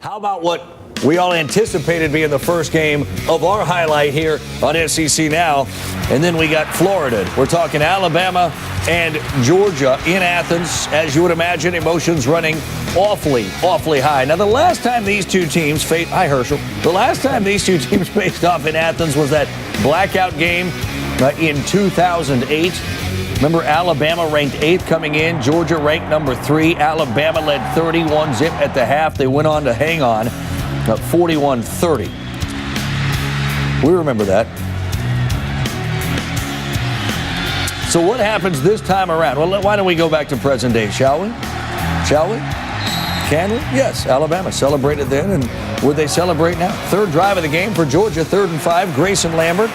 How about what we all anticipated being the first game of our highlight here on SEC Now? And then we got Florida. We're talking Alabama and Georgia in Athens. As you would imagine, emotions running awfully high. Now, the last time these two teams faced, hi Herschel, the last time these two teams faced off in Athens was that blackout game in 2008. Remember, Alabama ranked 8th coming in. Georgia ranked number 3. Alabama led 31-zip at the half. They went on to hang on 41-30. We remember that. So what happens this time around? Well, why don't we go back to present day, shall we? Shall we? Can we? Yes, Alabama celebrated then, and would they celebrate now? Third drive of the game for Georgia, 3rd and 5. Grayson Lambert.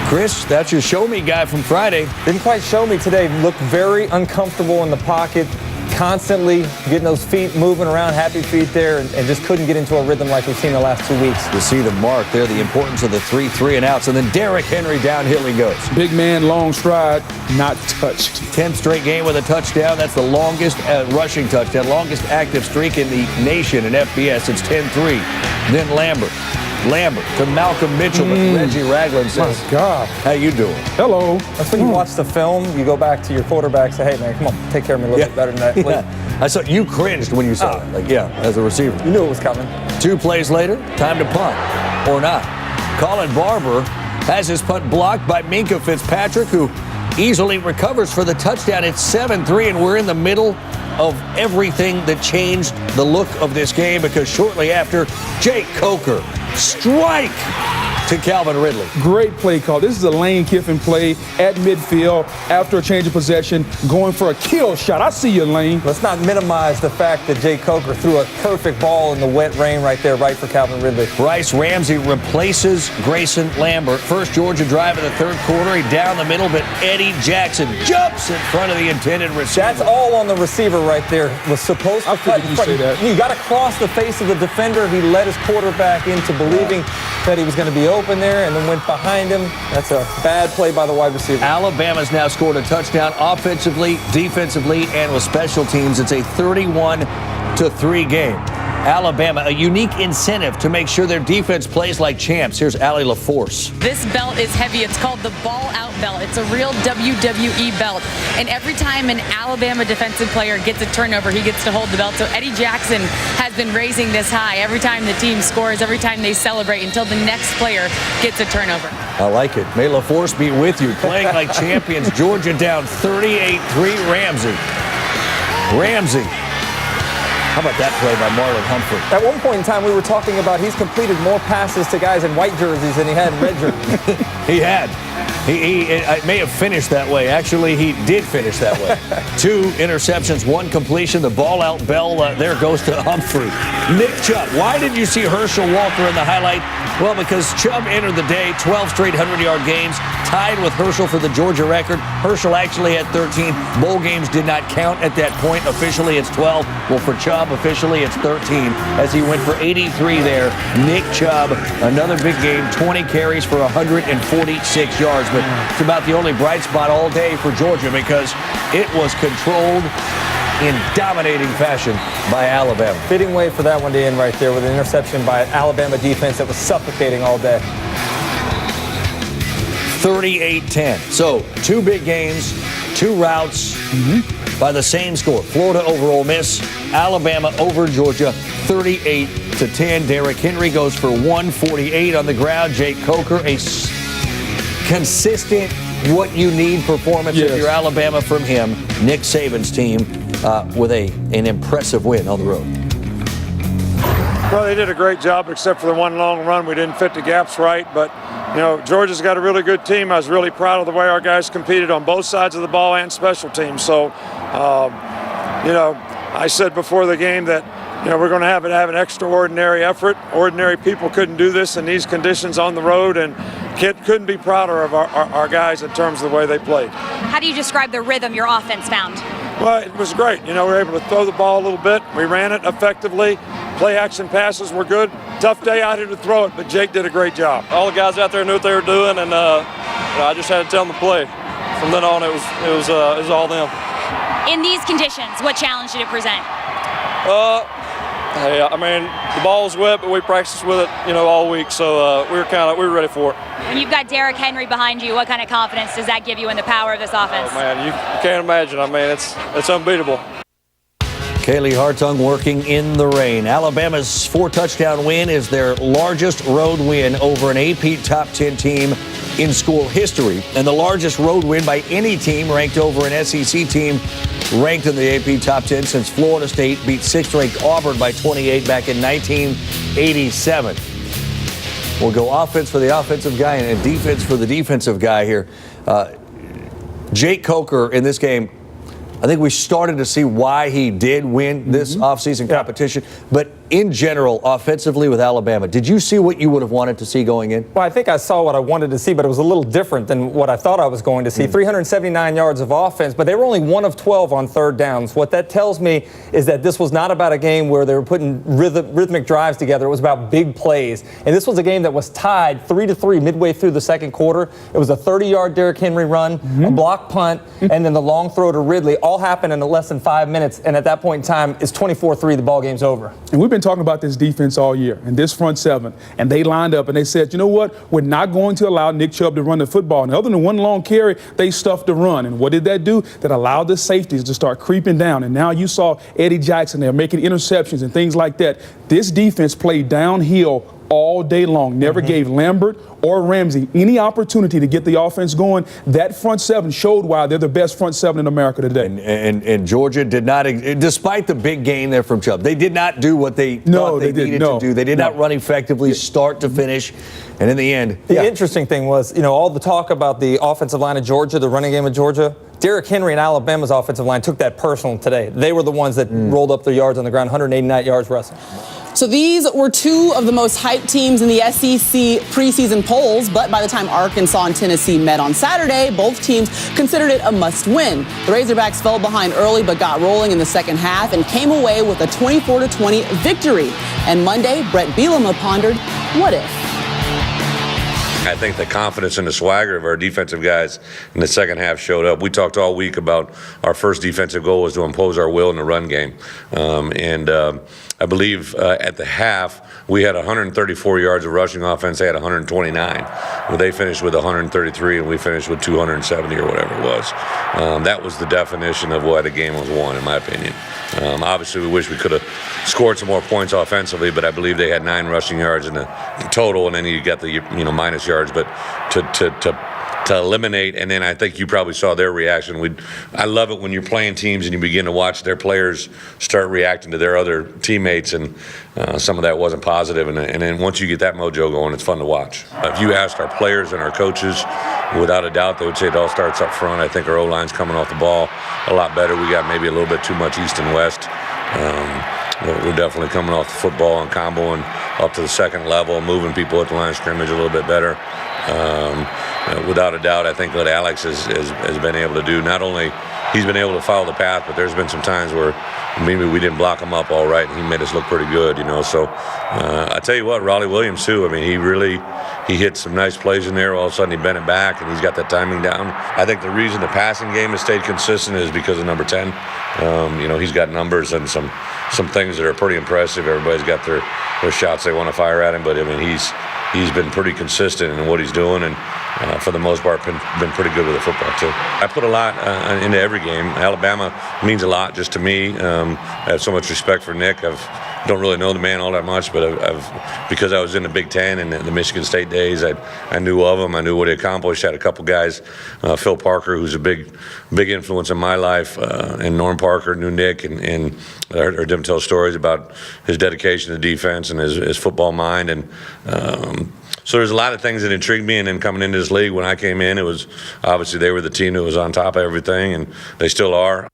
Chris, that's your show me guy from Friday. Didn't quite show me today. Looked very uncomfortable in the pocket, constantly getting those feet moving around, happy feet there, and just couldn't get into a rhythm like we've seen the last 2 weeks. You see the mark there, the importance of the 3 and outs, and then Derrick Henry downhill he goes. Big man, long stride, not touched. 10th straight game with a touchdown. That's the longest rushing touchdown, longest active streak in the nation in FBS. It's 10-3. Then Lambert to Malcolm Mitchell, but Reggie Ragland says, My God. How you doing? Hello. That's when you watch the film, you go back to your quarterback and say, hey, man, come on, take care of me a little bit better than that, please. Yeah. I saw you cringed when you saw it. Like, yeah, as a receiver. You knew it was coming. 2 plays later, time to punt. Or not. Colin Barber has his punt blocked by Minkah Fitzpatrick, who easily recovers for the touchdown. It's 7-3, and we're in the middle of everything that changed the look of this game, because shortly after, Jake Coker strike to Calvin Ridley. Great play call. This is a Lane Kiffin play at midfield after a change of possession, going for a kill shot. I see you, Lane. Let's not minimize the fact that Jake Coker threw a perfect ball in the wet rain right there, right for Calvin Ridley. Bryce Ramsey replaces Grayson Lambert. First Georgia drive in the third quarter. He down the middle, but Eddie Jackson jumps in front of the intended receiver. That's all on the receiver right there. Was supposed to cut in front. You got to cross the face of the defender. He led his quarterback into believing that he was going to be open there and then went behind him. That's a bad play by the wide receiver. Alabama's now scored a touchdown offensively, defensively, and with special teams. It's a 31-3 game. Alabama, a unique incentive to make sure their defense plays like champs. Here's Allie LaForce. This belt is heavy. It's called the ball out belt. It's a real WWE belt. And every time an Alabama defensive player gets a turnover, he gets to hold the belt. So Eddie Jackson has been raising this high every time the team scores, every time they celebrate, until the next player gets a turnover. I like it. May LaForce be with you. Playing like champions. Georgia down 38-3. Ramsey. How about that play by Marlon Humphrey? At one point in time, we were talking about he's completed more passes to guys in white jerseys than he had in red jerseys. He had. He may have finished that way. Actually, he did finish that way. 2 interceptions, 1 completion. The ball out bell there goes to Humphrey. Nick Chubb. Why did you see Herschel Walker in the highlight? Well, because Chubb entered the day 12 straight 100-yard games, tied with Herschel for the Georgia record. Herschel actually had 13. Bowl games did not count at that point. Officially, it's 12. Well, for Chubb, officially, it's 13, as he went for 83 there. Nick Chubb, another big game, 20 carries for 146 yards. But it's about the only bright spot all day for Georgia, because it was controlled in dominating fashion by Alabama. Fitting way for that one to end right there with an interception by an Alabama defense that was suffocating all day. 38-10. So 2 big games, 2 routes by the same score. Florida over Ole Miss, Alabama over Georgia, 38-10. Derrick Henry goes for 148 on the ground. Jake Coker, a consistent, what you need performance if you're Alabama from him. Nick Saban's team with an impressive win on the road. Well, they did a great job, except for the one long run. We didn't fit the gaps right, but you know, Georgia's got a really good team. I was really proud of the way our guys competed on both sides of the ball and special teams. So, you know, I said before the game that, you know, we're going to have an extraordinary effort. Ordinary people couldn't do this in these conditions on the road, and couldn't be prouder of our guys in terms of the way they played. How do you describe the rhythm your offense found? Well, it was great. You know, we were able to throw the ball a little bit. We ran it effectively. Play action passes were good. Tough day out here to throw it, but Jake did a great job. All the guys out there knew what they were doing, and I just had to tell them to play. From then on, it was all them. In these conditions, what challenge did it present? Hey, I mean, the ball's wet, but we practiced with it, all week. So we were ready for it. When you've got Derrick Henry behind you, what kind of confidence does that give you in the power of this offense? Oh, man, you can't imagine. I mean, it's unbeatable. Kaylee Hartung working in the rain. Alabama's 4-touchdown win is their largest road win over an AP top 10 team in school history, and the largest road win by any team ranked over an SEC team ranked in the AP top 10 since Florida State beat 6th-ranked Auburn by 28 back in 1987. We'll go offense for the offensive guy and defense for the defensive guy here. Jake Coker in this game, I think we started to see why he did win this offseason competition. But in general, offensively with Alabama, did you see what you would have wanted to see going in? Well, I think I saw what I wanted to see, but it was a little different than what I thought I was going to see. 379 yards of offense, but they were only 1 of 12 on third downs. What that tells me is that this was not about a game where they were putting rhythmic drives together. It was about big plays. And this was a game that was tied 3-3 midway through the second quarter. It was a 30-yard Derrick Henry run, a block punt, and then the long throw to Ridley. All happened in less than 5 minutes. And at that point in time, it's 24-3. The ball game's over. And we've been talking about this defense all year and this front seven. And they lined up and they said, you know what? We're not going to allow Nick Chubb to run the football. And other than one long carry, they stuffed the run. And what did that do? That allowed the safeties to start creeping down. And now you saw Eddie Jackson there making interceptions and things like that. This defense played downhill all day long. Never gave Lambert or Ramsey any opportunity to get the offense going. That front seven showed why they're the best front seven in America today. And Georgia did not, despite the big gain there from Chubb, they did not do what they thought they needed to do. They did not run effectively start to finish. And in the end, the interesting thing was, all the talk about the offensive line of Georgia, the running game of Georgia, Derrick Henry and Alabama's offensive line took that personal today. They were the ones that rolled up their yards on the ground, 189 yards rushing. So these were two of the most hyped teams in the SEC preseason polls, but by the time Arkansas and Tennessee met on Saturday, both teams considered it a must-win. The Razorbacks fell behind early but got rolling in the second half and came away with a 24-20 victory. And Monday, Brett Bielema pondered, what if? I think the confidence and the swagger of our defensive guys in the second half showed up. We talked all week about our first defensive goal was to impose our will in the run game. I believe at the half, we had 134 yards of rushing offense. They had 129. Well, they finished with 133, and we finished with 270 or whatever it was. That was the definition of why the game was won, in my opinion. Obviously, we wish we could have scored some more points offensively, but I believe they had 9 rushing yards in the total, and then you got the minus yards. But to eliminate, and then I think you probably saw their reaction. I love it when you're playing teams and you begin to watch their players start reacting to their other teammates, and some of that wasn't positive. And then once you get that mojo going, it's fun to watch. If you asked our players and our coaches, without a doubt, they would say it all starts up front. I think our O-line's coming off the ball a lot better. We got maybe a little bit too much east and west. We're definitely coming off the football and comboing up to the second level, moving people at the line of scrimmage a little bit better. Without a doubt, I think what Alex has been able to do, not only he's been able to follow the path, but there's been some times where maybe we didn't block him up all right, and he made us look pretty good, So I tell you what, Raleigh Williams too. I mean, he hit some nice plays in there. All of a sudden, he bent it back, and he's got that timing down. I think the reason the passing game has stayed consistent is because of number 10. He's got numbers and some things that are pretty impressive. Everybody's got their shots they want to fire at him, but I mean, he's been pretty consistent in what he's doing, and for the most part, been pretty good with the football too. I put a lot into every game. Alabama means a lot just to me. I have so much respect for Nick. I don't really know the man all that much, but because I was in the Big Ten and the Michigan State days, I knew of him. I knew what he accomplished. Had a couple guys, Phil Parker, who's a big influence in my life, and Norm Parker knew Nick, and heard him tell stories about his dedication to defense and his football mind. And so there's a lot of things that intrigued me. And then coming into this league, when I came in, it was obviously they were the team that was on top of everything, and they still are.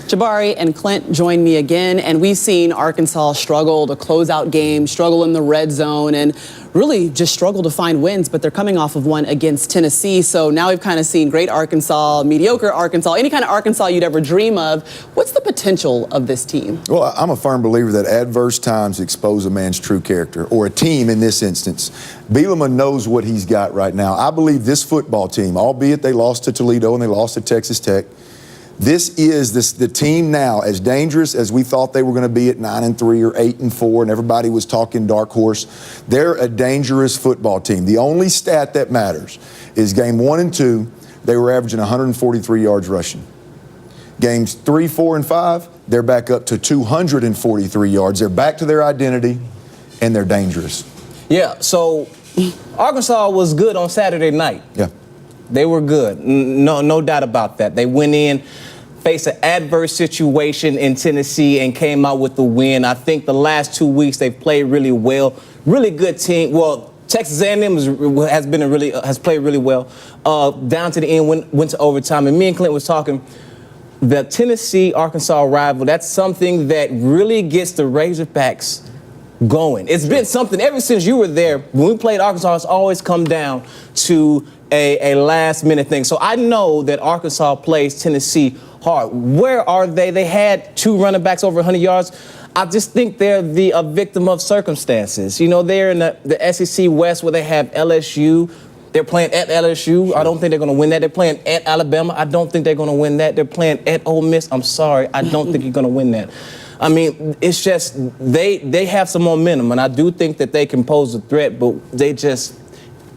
Jabari and Clint join me again, and we've seen Arkansas struggle to close out games, struggle in the red zone, and really just struggle to find wins, but they're coming off of one against Tennessee. So now we've kind of seen great Arkansas, mediocre Arkansas, any kind of Arkansas you'd ever dream of. What's the potential of this team? Well, I'm a firm believer that adverse times expose a man's true character, or a team in this instance. Bielema knows what he's got right now. I believe this football team, albeit they lost to Toledo and they lost to Texas Tech, This is the team now, as dangerous as we thought they were going to be at 9-3 or 8-4, and everybody was talking dark horse. They're a dangerous football team. The only stat that matters is game 1 and 2, they were averaging 143 yards rushing. Games 3, 4, and 5, they're back up to 243 yards. They're back to their identity, and they're dangerous. Yeah, so Arkansas was good on Saturday night. Yeah. They were good. No doubt about that. They went in, faced an adverse situation in Tennessee, and came out with the win. I think the last 2 weeks they've played really well. Really good team. Well, Texas A&M has played really well. Down to the end, went to overtime. And me and Clint was talking. The Tennessee-Arkansas rival, that's something that really gets the Razorbacks going. It's been something ever since you were there. When we played Arkansas, it's always come down to a last-minute thing. So I know that Arkansas plays Tennessee hard. Where are they? They had 2 running backs over 100 yards. I just think they're a victim of circumstances. You know, they're in the SEC West where they have LSU. They're playing at LSU. I don't think they're going to win that. They're playing at Alabama. I don't think they're going to win that. They're playing at Ole Miss. I'm sorry. I don't think you're going to win that. I mean, it's just they have some momentum, and I do think that they can pose a threat, but they just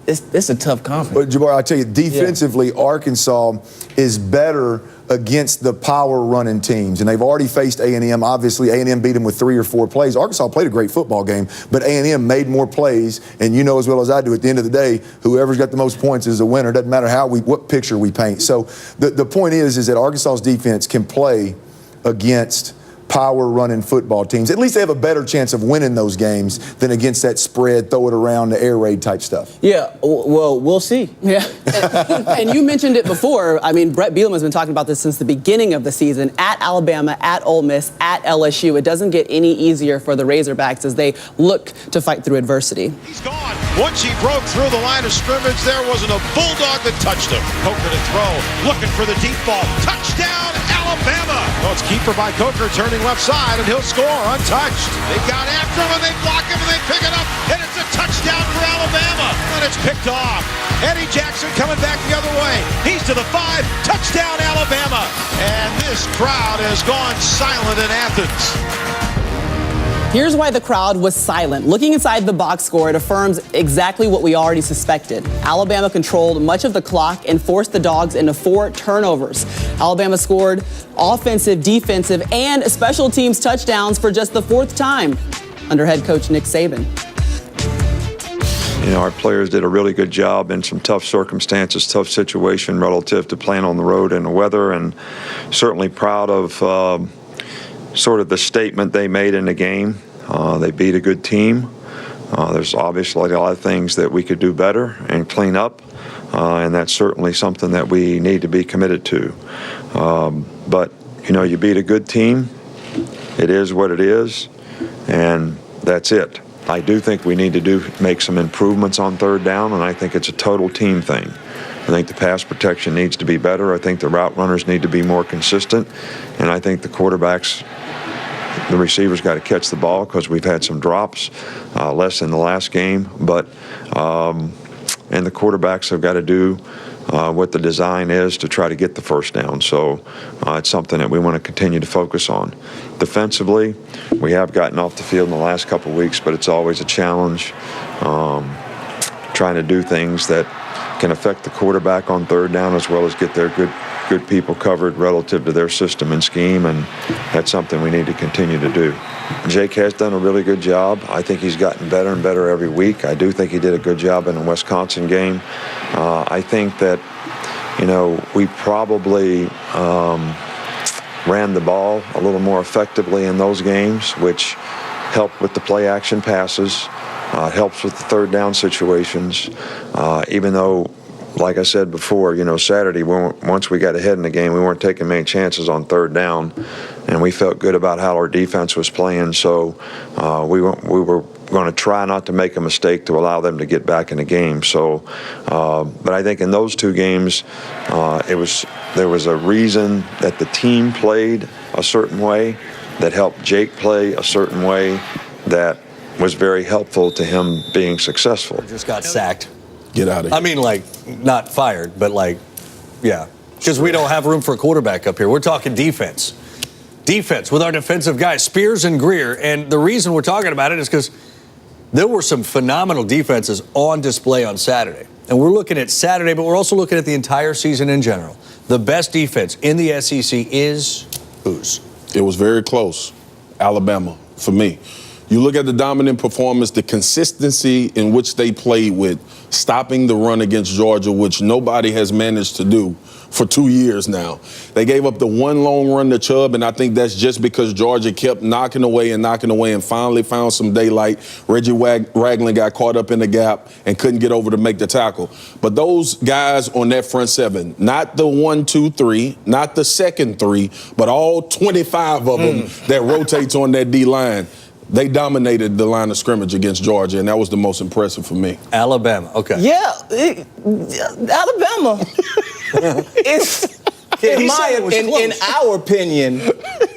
it's a tough conference. But, Jabbar, I'll tell you, defensively, Arkansas is better against the power-running teams, and they've already faced A&M. Obviously, A&M beat them with 3 or 4 plays. Arkansas played a great football game, but A&M made more plays, and you know as well as I do, at the end of the day, whoever's got the most points is a winner. Doesn't matter what picture we paint. So the point is that Arkansas's defense can play against power-running football teams. At least they have a better chance of winning those games than against that spread, throw it around, the air raid type stuff. Yeah, well, we'll see. Yeah, and you mentioned it before. I mean, Brett Bielema has been talking about this since the beginning of the season. At Alabama, at Ole Miss, at LSU, it doesn't get any easier for the Razorbacks as they look to fight through adversity. He's gone. Once he broke through the line of scrimmage, there wasn't a bulldog that touched him. Coker to throw, looking for the deep ball. Touchdown, Alabama! Well, it's keeper by Coker turning left side, and he'll score untouched. They got after him, and they block him, and they pick it up, and it's a touchdown for Alabama. And it's picked off. Eddie Jackson coming back the other way. He's to the 5. Touchdown, Alabama. And this crowd has gone silent in Athens. Here's why the crowd was silent. Looking inside the box score, it affirms exactly what we already suspected. Alabama controlled much of the clock and forced the Dogs into 4 turnovers. Alabama scored offensive, defensive, and special teams touchdowns for just the 4th time under head coach Nick Saban. You know, our players did a really good job in some tough circumstances, tough situation relative to playing on the road in the weather, and certainly proud of sort of the statement they made in the game. They beat a good team. There's obviously a lot of things that we could do better and clean up, and that's certainly something that we need to be committed to. But, you know, you beat a good team. It is what it is, and that's it. I do think we need to make some improvements on 3rd down, and I think it's a total team thing. I think the pass protection needs to be better. I think the route runners need to be more consistent, and I think the quarterbacks, the receivers got to catch the ball because we've had some drops, less in the last game. But and the quarterbacks have got to do what the design is to try to get the 1st down. So it's something that we want to continue to focus on. Defensively, we have gotten off the field in the last couple of weeks, but it's always a challenge trying to do things that can affect the quarterback on 3rd down as well as get their good people covered relative to their system and scheme, and that's something we need to continue to do. Jake has done a really good job. I think he's gotten better and better every week. I do think he did a good job in the Wisconsin game. I think that, you know, we probably ran the ball a little more effectively in those games, which helped with the play action passes. It helps with the 3rd down situations, even though, like I said before, you know, Saturday, once we got ahead in the game, we weren't taking many chances on 3rd down, and we felt good about how our defense was playing. So we were going to try not to make a mistake to allow them to get back in the game. So, but I think in those 2 games, there was a reason that the team played a certain way that helped Jake play a certain way that was very helpful to him being successful. Just got sacked. Get out of here. I mean, like, not fired, but like, yeah. because we don't have room for a quarterback up here. We're talking defense. Defense with our defensive guys, Spears and Greer. And the reason we're talking about it is because there were some phenomenal defenses on display on Saturday. And we're looking at Saturday, but we're also looking at the entire season in general. The best defense in the SEC is whose? It was very close. Alabama, for me. You look at the dominant performance, the consistency in which they played with stopping the run against Georgia, which nobody has managed to do for 2 years now. They gave up the one long run to Chubb, and I think that's just because Georgia kept knocking away and finally found some daylight. Reggie Ragland got caught up in the gap and couldn't get over to make the tackle. But those guys on that front seven, not the 1, 2, 3, not the second 3, but all 25 of them that rotates on that D-line, they dominated the line of scrimmage against Georgia, and that was the most impressive for me. Alabama, okay. Yeah, Alabama is, in our opinion,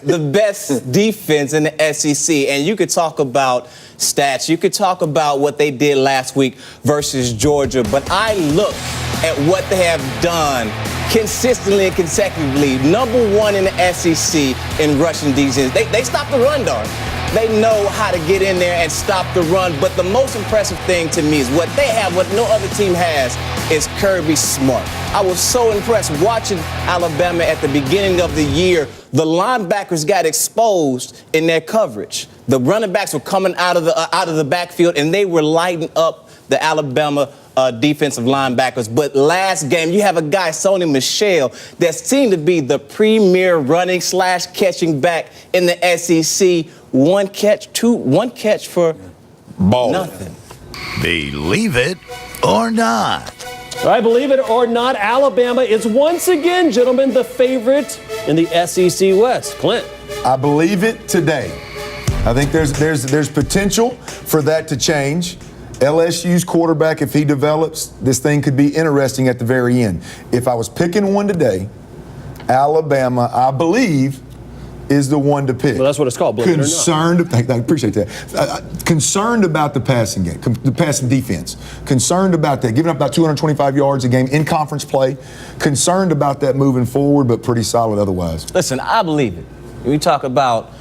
the best defense in the SEC. And you could talk about stats. You could talk about what they did last week versus Georgia. But I look at what they have done consistently and consecutively. Number one in the SEC in rushing defense. They stopped the run, dog. They know how to get in there and stop the run. But the most impressive thing to me is what they have, what no other team has, is Kirby Smart. I was so impressed watching Alabama at the beginning of the year. The linebackers got exposed in their coverage. The running backs were coming out of the backfield, and they were lighting up the Alabama defensive linebackers. But last game, you have a guy, Sony Michel, that seemed to be the premier running / catching back in the SEC. One catch for nothing. Believe it or not. I believe it or not, Alabama is once again, gentlemen, the favorite in the SEC West. Clint. I believe it today. I think there's potential for that to change. LSU's quarterback, if he develops, this thing could be interesting at the very end. If I was picking one today, Alabama, I believe, is the one to pick. Well, that's what it's called, believe it or not. I appreciate that. Concerned about the passing game, the passing defense. Concerned about that, giving up about 225 yards a game in conference play. Concerned about that moving forward, but pretty solid otherwise. Listen, I believe it. We talk about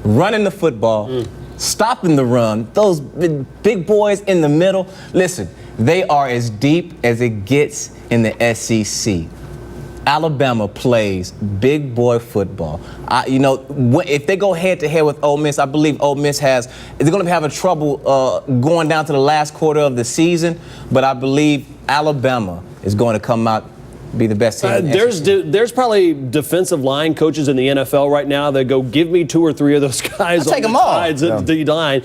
running the football, stopping the run, those big boys in the middle. Listen, they are as deep as it gets in the SEC. Alabama plays big boy football. If they go head to head with Ole Miss, I believe Ole Miss they're going to have a trouble going down to the last quarter of the season. But I believe Alabama is going to come out be the best team. There's probably defensive line coaches in the NFL right now that go, give me 2 or 3 of those guys on the sides of the line.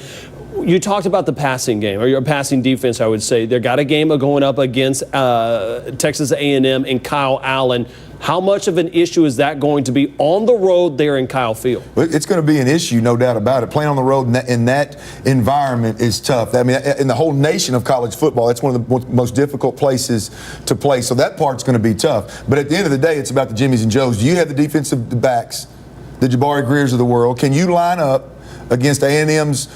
You talked about the passing game, or your passing defense, I would say. They got a game going up against Texas A&M and Kyle Allen. How much of an issue is that going to be on the road there in Kyle Field? It's going to be an issue, no doubt about it. Playing on the road in that environment is tough. I mean, in the whole nation of college football, that's one of the most difficult places to play. So that part's going to be tough. But at the end of the day, it's about the Jimmies and Joes. Do you have the defensive backs, the Jabari Greers of the world? Can you line up against A&M's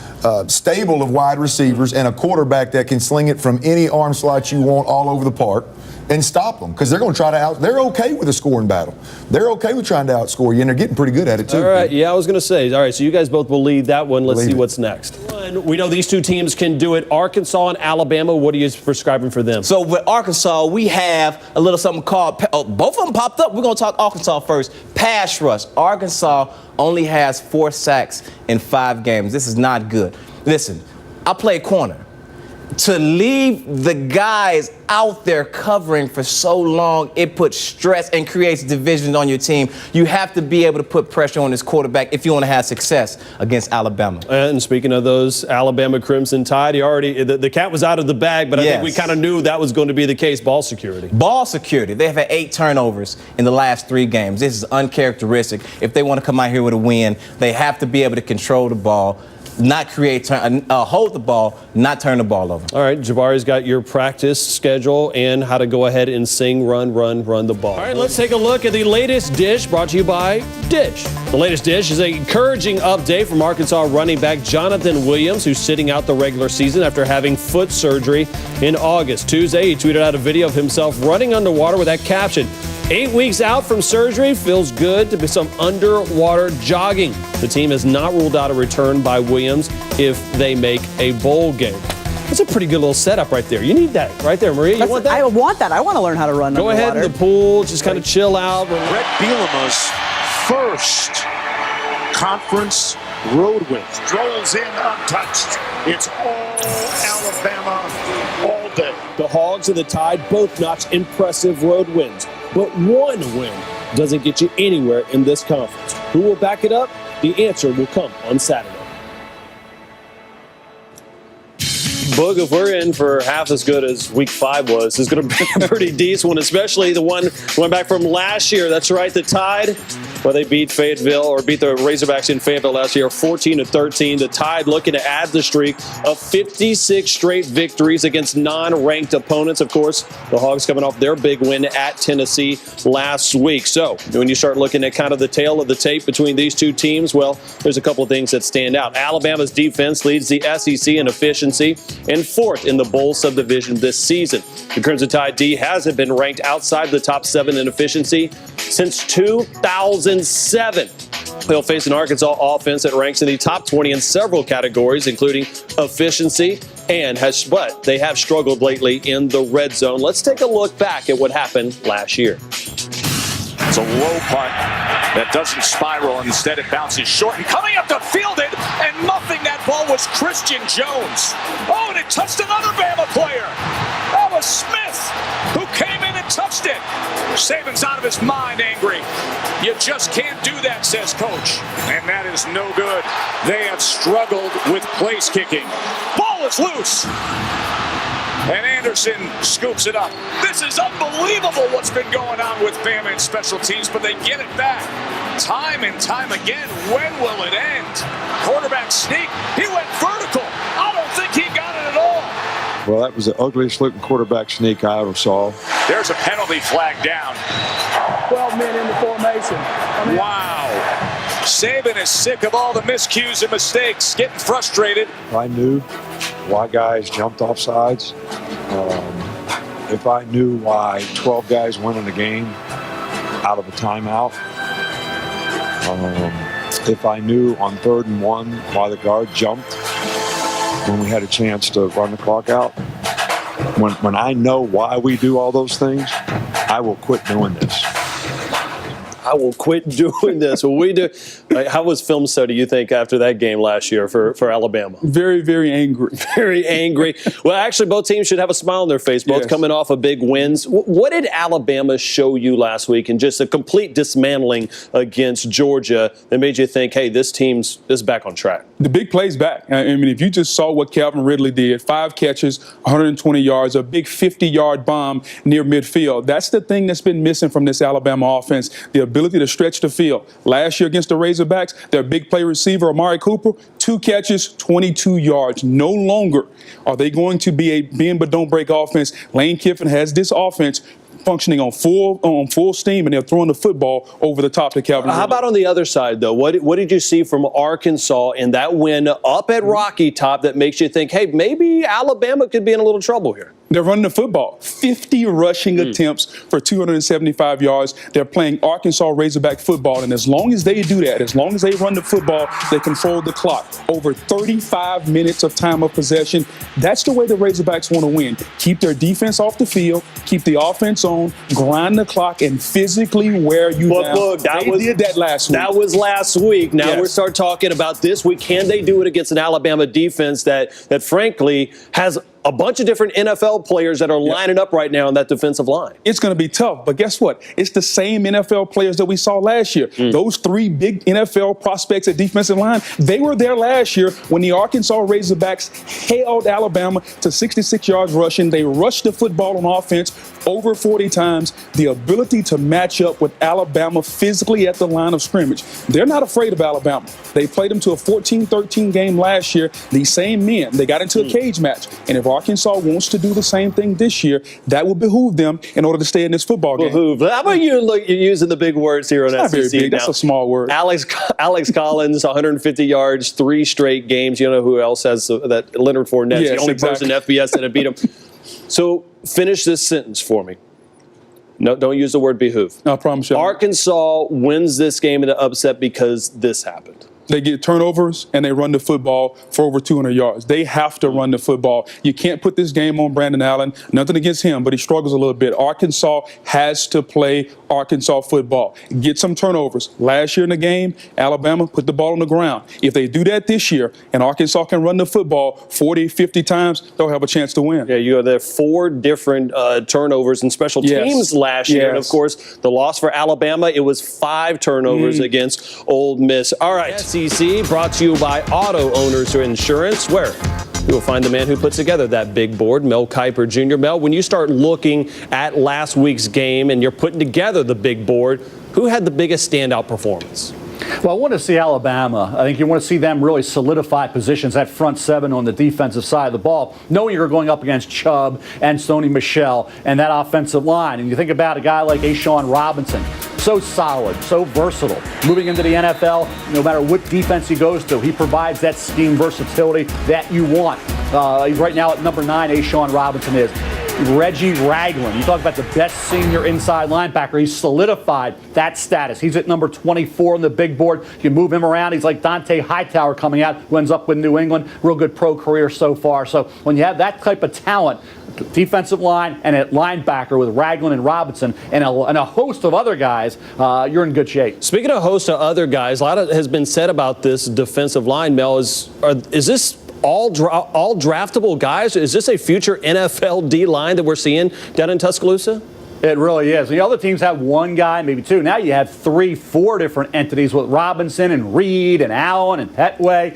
stable of wide receivers and a quarterback that can sling it from any arm slot you want all over the park and stop them? Because they're going to try to they're okay with a scoring battle. They're okay with trying to outscore you, and they're getting pretty good at it, too. All right, yeah, I was going to say, all right, so you guys both will lead that one. Let's see what's next. We know these two teams can do it. Arkansas and Alabama, what are you prescribing for them? So with Arkansas, we have a little something called, both of them popped up. We're going to talk Arkansas first. Pass rush. Arkansas only has 4 sacks in 5 games. This is not good. Listen, I play corner. To leave the guys out there covering for so long, it puts stress and creates divisions on your team. You have to be able to put pressure on this quarterback if you want to have success against Alabama. And speaking of those Alabama Crimson Tide, the cat was out of the bag, but I think we kind of knew that was going to be the case. Ball security. Ball security. They have had 8 turnovers in the last 3 games. This is uncharacteristic. If they want to come out here with a win, they have to be able to control the ball, not hold the ball, not turn the ball over. All right, Jabari's got your practice schedule and how to go ahead and sing, run the ball. All right, let's take a look at the latest dish brought to you by Dish. The latest dish is an encouraging update from Arkansas running back Jonathan Williams, who's sitting out the regular season after having foot surgery in August. Tuesday, he tweeted out a video of himself running underwater with that caption, 8 weeks out from surgery, feels good to be some underwater jogging. The team has not ruled out a return by Williams if they make a bowl game. That's a pretty good little setup right there. You need that right there, Maria. You want that? I want that. I want to learn how to run Go underwater. ahead in the pool, just kind of chill out. Brett Bielema's first conference road win. Strolls in untouched. It's all Alabama all day. The Hogs and the Tide both notch impressive road wins, but one win doesn't get you anywhere in this conference. Who will back it up? The answer will come on Saturday. Boog, if we're in for half as good as Week 5 was, it's going to be a pretty decent one, especially the one going back from last year. That's right, the Tide. Well, they beat Fayetteville, or beat the Razorbacks in Fayetteville last year, 14-13. The Tide looking to add the streak of 56 straight victories against non-ranked opponents. Of course, the Hogs coming off their big win at Tennessee last week. So when you start looking at kind of the tail of the tape between these two teams, well, there's a couple of things that stand out. Alabama's defense leads the SEC in efficiency and fourth in the bowl subdivision this season. The Crimson Tide D hasn't been ranked outside the top 7 in efficiency since 2007. They'll face an Arkansas offense that ranks in the top 20 in several categories, including efficiency, but they have struggled lately in the red zone. Let's take a look back at what happened last year. It's a low punt that doesn't spiral. Instead, it bounces short. And coming up to field it and muffing that ball was Christian Jones. Oh, and it touched another Bama player. That was Smith, who came in and touched it. Saban's out of his mind, angry. You just can't do that, says Coach. And that is no good. They have struggled with place kicking. Ball is loose. And Anderson scoops it up. This is unbelievable what's been going on with Bama in special teams, but they get it back. Time and time again, when will it end? Quarterback sneak, he went vertical. I don't think he got it at all. Well, that was the ugliest looking quarterback sneak I ever saw. There's a penalty flag down. 12 men in the formation. Wow. Saban is sick of all the miscues and mistakes, getting frustrated. I knew why guys jumped off sides. If I knew why 12 guys went in the game out of a timeout. If I knew on 3rd and 1 why the guard jumped when we had a chance to run the clock out. When I know why we do all those things, I will quit doing this. I will quit doing this. Well, we do. How was film study, you think, after that game last year for Alabama? Very, very angry. Very angry. Well, actually, both teams should have a smile on their face, both coming off of big wins. What did Alabama show you last week in just a complete dismantling against Georgia that made you think, hey, this team's is back on track? The big play's back. I mean, if you just saw what Calvin Ridley did, 5 catches, 120 yards, a big 50-yard bomb near midfield. That's the thing that's been missing from this Alabama offense, the ability to stretch the field. Last year against the Razorbacks, their big play receiver, Amari Cooper, 2 catches, 22 yards. No longer are they going to be a bend but don't break offense. Lane Kiffin has this offense functioning on full steam, and they're throwing the football over the top to Calvin Ridley. How about on the other side, though? What did you see from Arkansas in that win up at Rocky Top that makes you think, hey, maybe Alabama could be in a little trouble here? They're running the football. 50 rushing attempts for 275 yards. They're playing Arkansas Razorback football, and as long as they do that, as long as they run the football, they control the clock. Over 35 minutes of time of possession. That's the way the Razorbacks want to win. Keep their defense off the field, keep the offense on, grind the clock, and physically wear you down. Look, they did that last week. That was last week. Now we're start talking about this week. Can they do it against an Alabama defense that frankly has a bunch of different NFL players that are lining up right now on that defensive line? It's going to be tough, but guess what? It's the same NFL players that we saw last year. Those 3 big NFL prospects at defensive line, they were there last year when the Arkansas Razorbacks held Alabama to 66 yards rushing. They rushed the football on offense over 40 times. The ability to match up with Alabama physically at the line of scrimmage. They're not afraid of Alabama. They played them to a 14-13 game last year. These same men, they got into a cage match. And if Arkansas wants to do the same thing this year, that will behoove them in order to stay in this football game. Behoove. How about you're using the big words here on SEC? Not very big. That's a small word. Alex Collins, 150 yards, 3 straight games. You know who else has that? Leonard Fournette, the only person in FBS that had beat him. So finish this sentence for me. No, don't use the word behoove. No, I promise you. Arkansas wins this game in an upset because this happened. They get turnovers and they run the football for over 200 yards. They have to run the football. You can't put this game on Brandon Allen. Nothing against him, but he struggles a little bit. Arkansas has to play Arkansas football. Get some turnovers. Last year in the game, Alabama put the ball on the ground. If they do that this year and Arkansas can run the football 40, 50 times, they'll have a chance to win. Yeah, you go there 4 different turnovers in special teams last year. And, of course, the loss for Alabama, it was 5 turnovers against Ole Miss. All right. SEC brought to you by Auto Owners Insurance, where you will find the man who puts together that big board, Mel Kiper Jr. Mel, when you start looking at last week's game and you're putting together the big board, who had the biggest standout performance? Well, I want to see Alabama. I think you want to see them really solidify positions at front 7 on the defensive side of the ball, knowing you're going up against Chubb and Sony Michel and that offensive line. And you think about a guy like A'Shawn Robinson, so solid, so versatile. Moving into the NFL, no matter what defense he goes to, he provides that scheme versatility that you want. Right now at number 9, A'Shawn Robinson is. Reggie Ragland. You talk about the best senior inside linebacker. He's solidified that status. He's at number 24 on the big board. You can move him around. He's like Dante Hightower coming out, who ends up with New England. Real good pro career so far. So when you have that type of talent, defensive line and at linebacker with Ragland and Robinson and a host of other guys, you're in good shape. Speaking of a host of other guys, a lot has been said about this defensive line, Mel. Is this all draftable guys? Is this a future NFL D-line that we're seeing down in Tuscaloosa? It really is. The other teams have 1 guy, maybe 2. Now you have 3, 4 different entities with Robinson and Reed and Allen and Petway.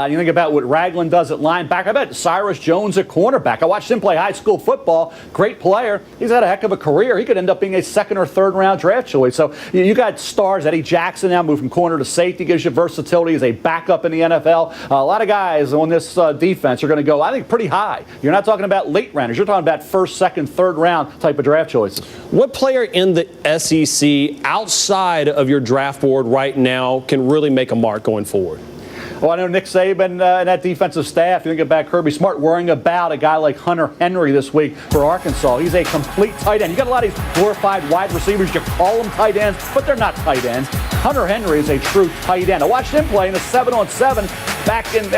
You think about what Ragland does at linebacker. I bet Cyrus Jones at cornerback. I watched him play high school football. Great player. He's had a heck of a career. He could end up being a 2nd or 3rd round draft choice. So you got stars. Eddie Jackson now moved from corner to safety, gives you versatility as a backup in the NFL. A lot of guys on this defense are going to go, I think, pretty high. You're not talking about late rounders. You're talking about 1st, 2nd, 3rd round type of draft choices. What player in the SEC outside of your draft board right now can really make a mark going forward? Well, I know Nick Saban and that defensive staff, you think about Kirby Smart worrying about a guy like Hunter Henry this week for Arkansas. He's a complete tight end. You got a lot of these glorified wide receivers. You call them tight ends, but they're not tight ends. Hunter Henry is a true tight end. I watched him play in a 7-on-7 back in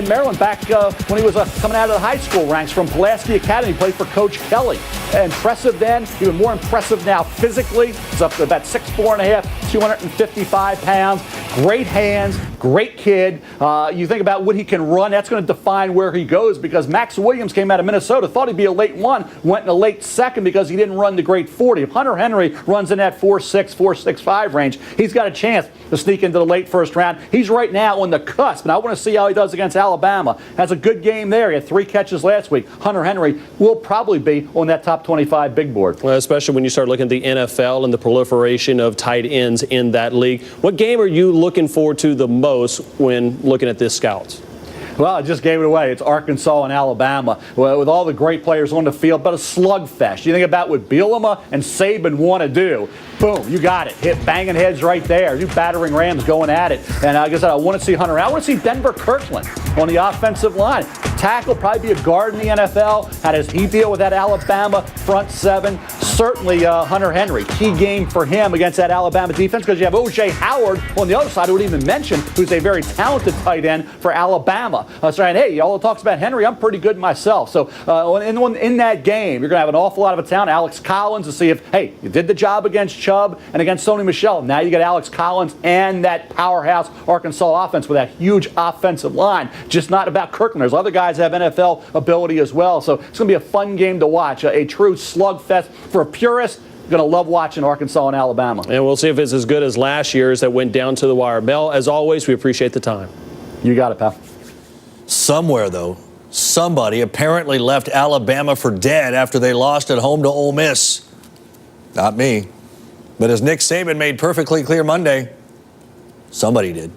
Maryland, back when he was coming out of the high school ranks from Pulaski Academy. He played for Coach Kelly. Impressive then, even more impressive now physically. He's up to about 6'4.5", 255 pounds. Great hands, great kid. You think about what he can run, that's going to define where he goes, because Max Williams came out of Minnesota, thought he'd be a late 1, went in a late 2nd because he didn't run the great 40. If Hunter Henry runs in that 4.6, 4.65 range, he's got a chance to sneak into the late 1st round. He's right now on the cusp, and I want to see how he does against Alabama. Has a good game there. He had 3 catches last week. Hunter Henry will probably be on that top 25 big board. Well, especially when you start looking at the NFL and the proliferation of tight ends in that league. What game are you looking forward to the most when looking at this Scouts? Well, I just gave it away. It's Arkansas and Alabama. Well, with all the great players on the field, but a slugfest. You think about what Bielema and Saban want to do. Boom, you got it. Hit banging heads right there. 2 battering rams going at it. And like I said, I want to see Hunter. I want to see Denver Kirkland on the offensive line. Tackle, probably be a guard in the NFL. How does he deal with that Alabama front 7? Certainly Hunter Henry. Key game for him against that Alabama defense, because you have O.J. Howard on the other side, who would even mention, who's a very talented tight end for Alabama. Saying, hey, all talks about Henry, I'm pretty good myself. So in that game, you're going to have an awful lot of a talent. Alex Collins, to see if, hey, you did the job against Chubb and against Sony Michel. Now you got Alex Collins and that powerhouse Arkansas offense with that huge offensive line. Just not about Kirkland. There's other guys that have NFL ability as well. So it's going to be a fun game to watch. A true slugfest for a purist. Going to love watching Arkansas and Alabama. And we'll see if it's as good as last year's that went down to the wire. Mel, as always, we appreciate the time. You got it, pal. Somewhere, though, somebody apparently left Alabama for dead after they lost at home to Ole Miss. Not me. But as Nick Saban made perfectly clear Monday, somebody did.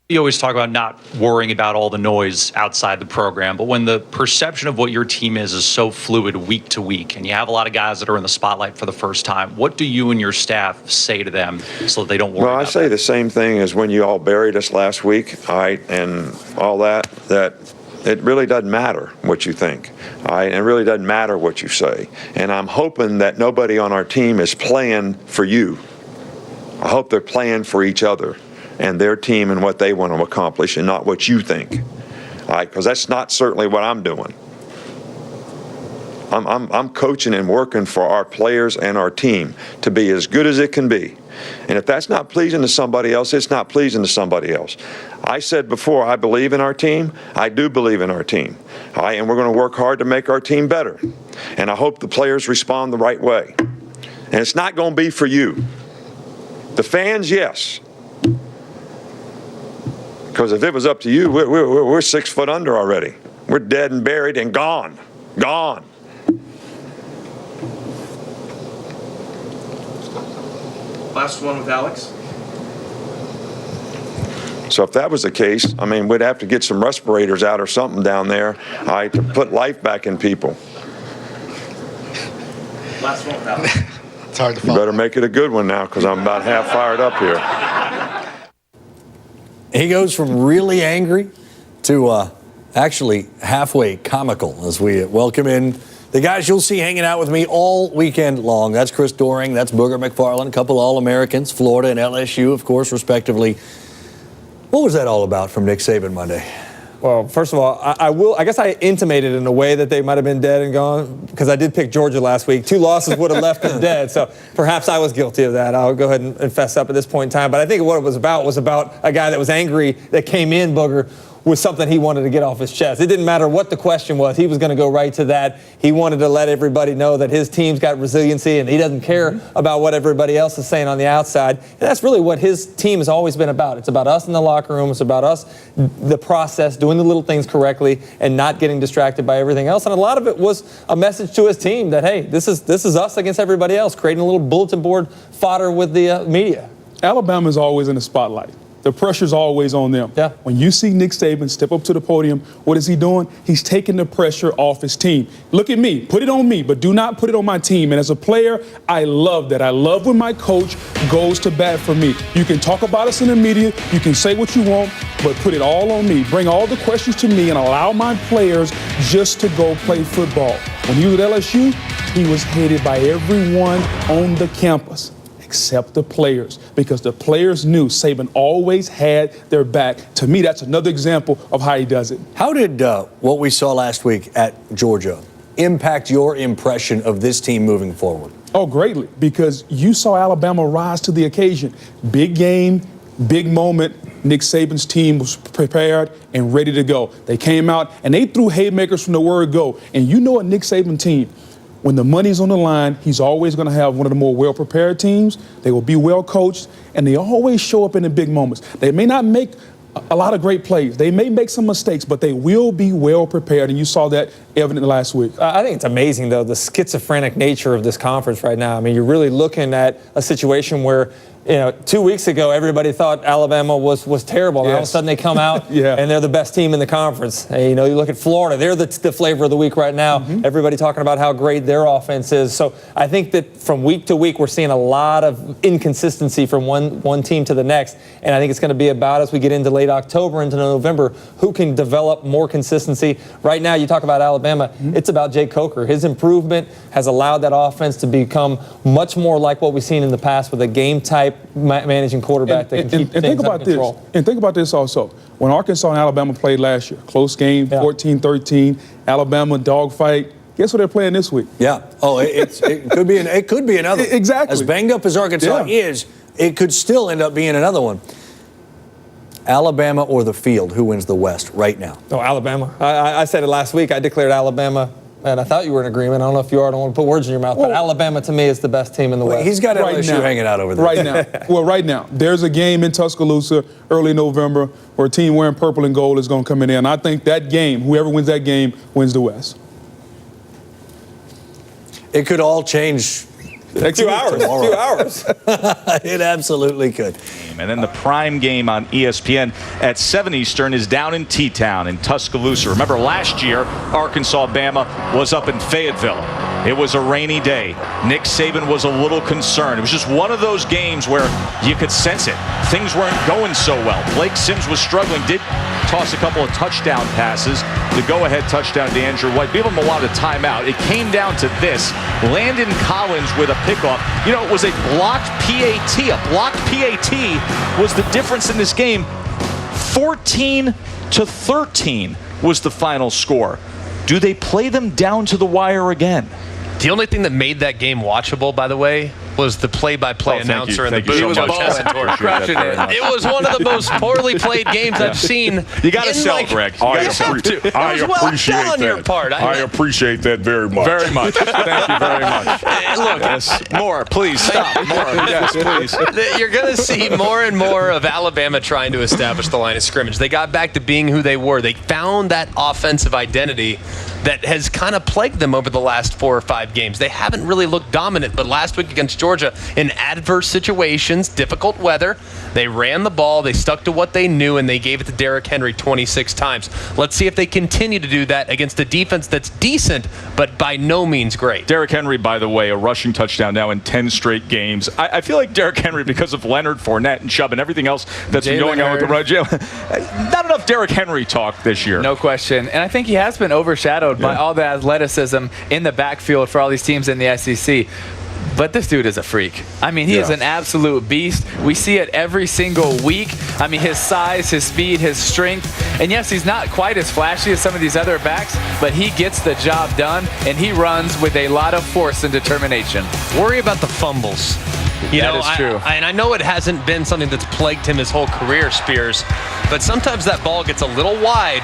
You always talk about not worrying about all the noise outside the program, but when the perception of what your team is so fluid week to week, and you have a lot of guys that are in the spotlight for the first time, what do you and your staff say to them so that they don't worry about I say the same thing as when you all buried us last week, all right, and all that It really doesn't matter what you think. All right? And it really doesn't matter what you say. And I'm hoping that nobody on our team is playing for you. I hope they're playing for each other and their team and what they want to accomplish and not what you think. All right? Because that's not certainly what I'm doing. I'm coaching and working for our players and our team to be as good as it can be. And if that's not pleasing to somebody else, it's not pleasing to somebody else. I said before, I believe in our team. I do believe in our team. All right? And we're going to work hard to make our team better. And I hope the players respond the right way. And it's not going to be for you. The fans, yes. Because if it was up to you, we're 6 foot under already. We're dead and buried and gone. Gone. Last one with Alex. So if that was the case, I mean, we'd have to get some respirators out or something down there, all right, to put life back in people. Last one with Alex. It's hard to follow. You better make it a good one now, because I'm about half fired up here. He goes from really angry to actually halfway comical as we welcome in the guys you'll see hanging out with me all weekend long. That's Chris Doering, that's Booger McFarland, a couple All-Americans, Florida and LSU, of course, respectively. What was that all about from Nick Saban Monday? Well, first of all, I guess I intimated in a way that they might have been dead and gone, because I did pick Georgia last week. 2 losses would have left them dead, so perhaps I was guilty of that. I'll go ahead and fess up at this point in time. But I think what it was about a guy that was angry that came in, Booger, with something he wanted to get off his chest. It didn't matter what the question was. He was going to go right to that. He wanted to let everybody know that his team's got resiliency and he doesn't care about what everybody else is saying on the outside. And that's really what his team has always been about. It's about us in the locker room. It's about us, the process, doing the little things correctly and not getting distracted by everything else. And a lot of it was a message to his team that, hey, this is us against everybody else, creating a little bulletin board fodder with the media. Alabama's always in the spotlight. The pressure's always on them. Yeah. When you see Nick Saban step up to the podium, what is he doing? He's taking the pressure off his team. Look at me. Put it on me, but do not put it on my team. And as a player, I love that. I love when my coach goes to bat for me. You can talk about us in the media. You can say what you want, but put it all on me. Bring all the questions to me and allow my players just to go play football. When he was at LSU, he was hated by everyone on the campus, except the players, because the players knew Saban always had their back. To me, that's another example of how he does it. How did what we saw last week at Georgia impact your impression of this team moving forward? Oh, greatly, because you saw Alabama rise to the occasion. Big game, big moment. Nick Saban's team was prepared and ready to go. They came out and they threw haymakers from the word go. And you know a Nick Saban team, when the money's on the line, he's always going to have one of the more well-prepared teams. They will be well-coached, and they always show up in the big moments. They may not make a lot of great plays. They may make some mistakes, but they will be well-prepared, and you saw that evident last week. I think it's amazing, though, the schizophrenic nature of this conference right now. I mean, you're really looking at a situation where, 2 weeks ago, everybody thought Alabama was terrible. Yes. All of a sudden, they come out and they're the best team in the conference. And, you look at Florida; they're the flavor of the week right now. Mm-hmm. Everybody talking about how great their offense is. So I think that from week to week, we're seeing a lot of inconsistency from one team to the next. And I think it's going to be about, as we get into late October into November, who can develop more consistency. Right now, you talk about Alabama; it's about Jake Coker. His improvement has allowed that offense to become much more like what we've seen in the past, with a game type managing quarterback that can keep things under control. And think about this also. When Arkansas and Alabama played last year, close game, 14-13, Alabama dogfight. Guess what they're playing this week? Yeah. Oh, it could be another. Exactly. As banged up as Arkansas is, it could still end up being another one. Alabama or the field, who wins the West right now? Oh, Alabama. I said it last week. I declared Alabama. And I thought you were in agreement. I don't know if you are. I don't want to put words in your mouth. But Alabama, to me, is the best team in the West. He's got LSU hanging out over there. Right now. Well, right now. There's a game in Tuscaloosa early November where a team wearing purple and gold is going to come in there. And I think that game, whoever wins that game, wins the West. It could all change. 2 hours. 2 hours. It absolutely could. And then the prime game on ESPN at 7 Eastern is down in T-Town in Tuscaloosa. Remember last year, Arkansas-Bama was up in Fayetteville. It was a rainy day. Nick Saban was a little concerned. It was just one of those games where you could sense it. Things weren't going so well. Blake Sims was struggling. Did toss a couple of touchdown passes. The go-ahead touchdown to Andrew White. People wanted a timeout. It came down to this. Landon Collins with a pickoff. You know, it was a blocked PAT. A blocked PAT was the difference in this game. 14-13 was the final score. Do they play them down to the wire again? The only thing that made that game watchable, by the way, was the play-by-play announcer in the booth. It was one of the most poorly played games I've seen. You got to sell, Greg. I appreciate that. I appreciate that very much. Very much. Thank you very much. Look, more, please stop. More, yes, please. You're going to see more and more of Alabama trying to establish the line of scrimmage. They got back to being who they were. They found that offensive identity that has kind of plagued them over the last 4 or 5 games. They haven't really looked dominant, but last week against Georgia, in adverse situations, difficult weather, they ran the ball, they stuck to what they knew, and they gave it to Derrick Henry 26 times. Let's see if they continue to do that against a defense that's decent, but by no means great. Derrick Henry, by the way, a rushing touchdown now in 10 straight games. I feel like Derrick Henry, because of Leonard Fournette and Chubb and everything else that's been going on with the run, not enough Derrick Henry talk this year. No question. And I think he has been overshadowed by all the athleticism in the backfield for all these teams in the SEC. But this dude is a freak. I mean, he is an absolute beast. We see it every single week. I mean, his size, his speed, his strength. And yes, he's not quite as flashy as some of these other backs, but he gets the job done, and he runs with a lot of force and determination. Worry about the fumbles. That is true. And I know it hasn't been something that's plagued him his whole career, Spears, but sometimes that ball gets a little wide.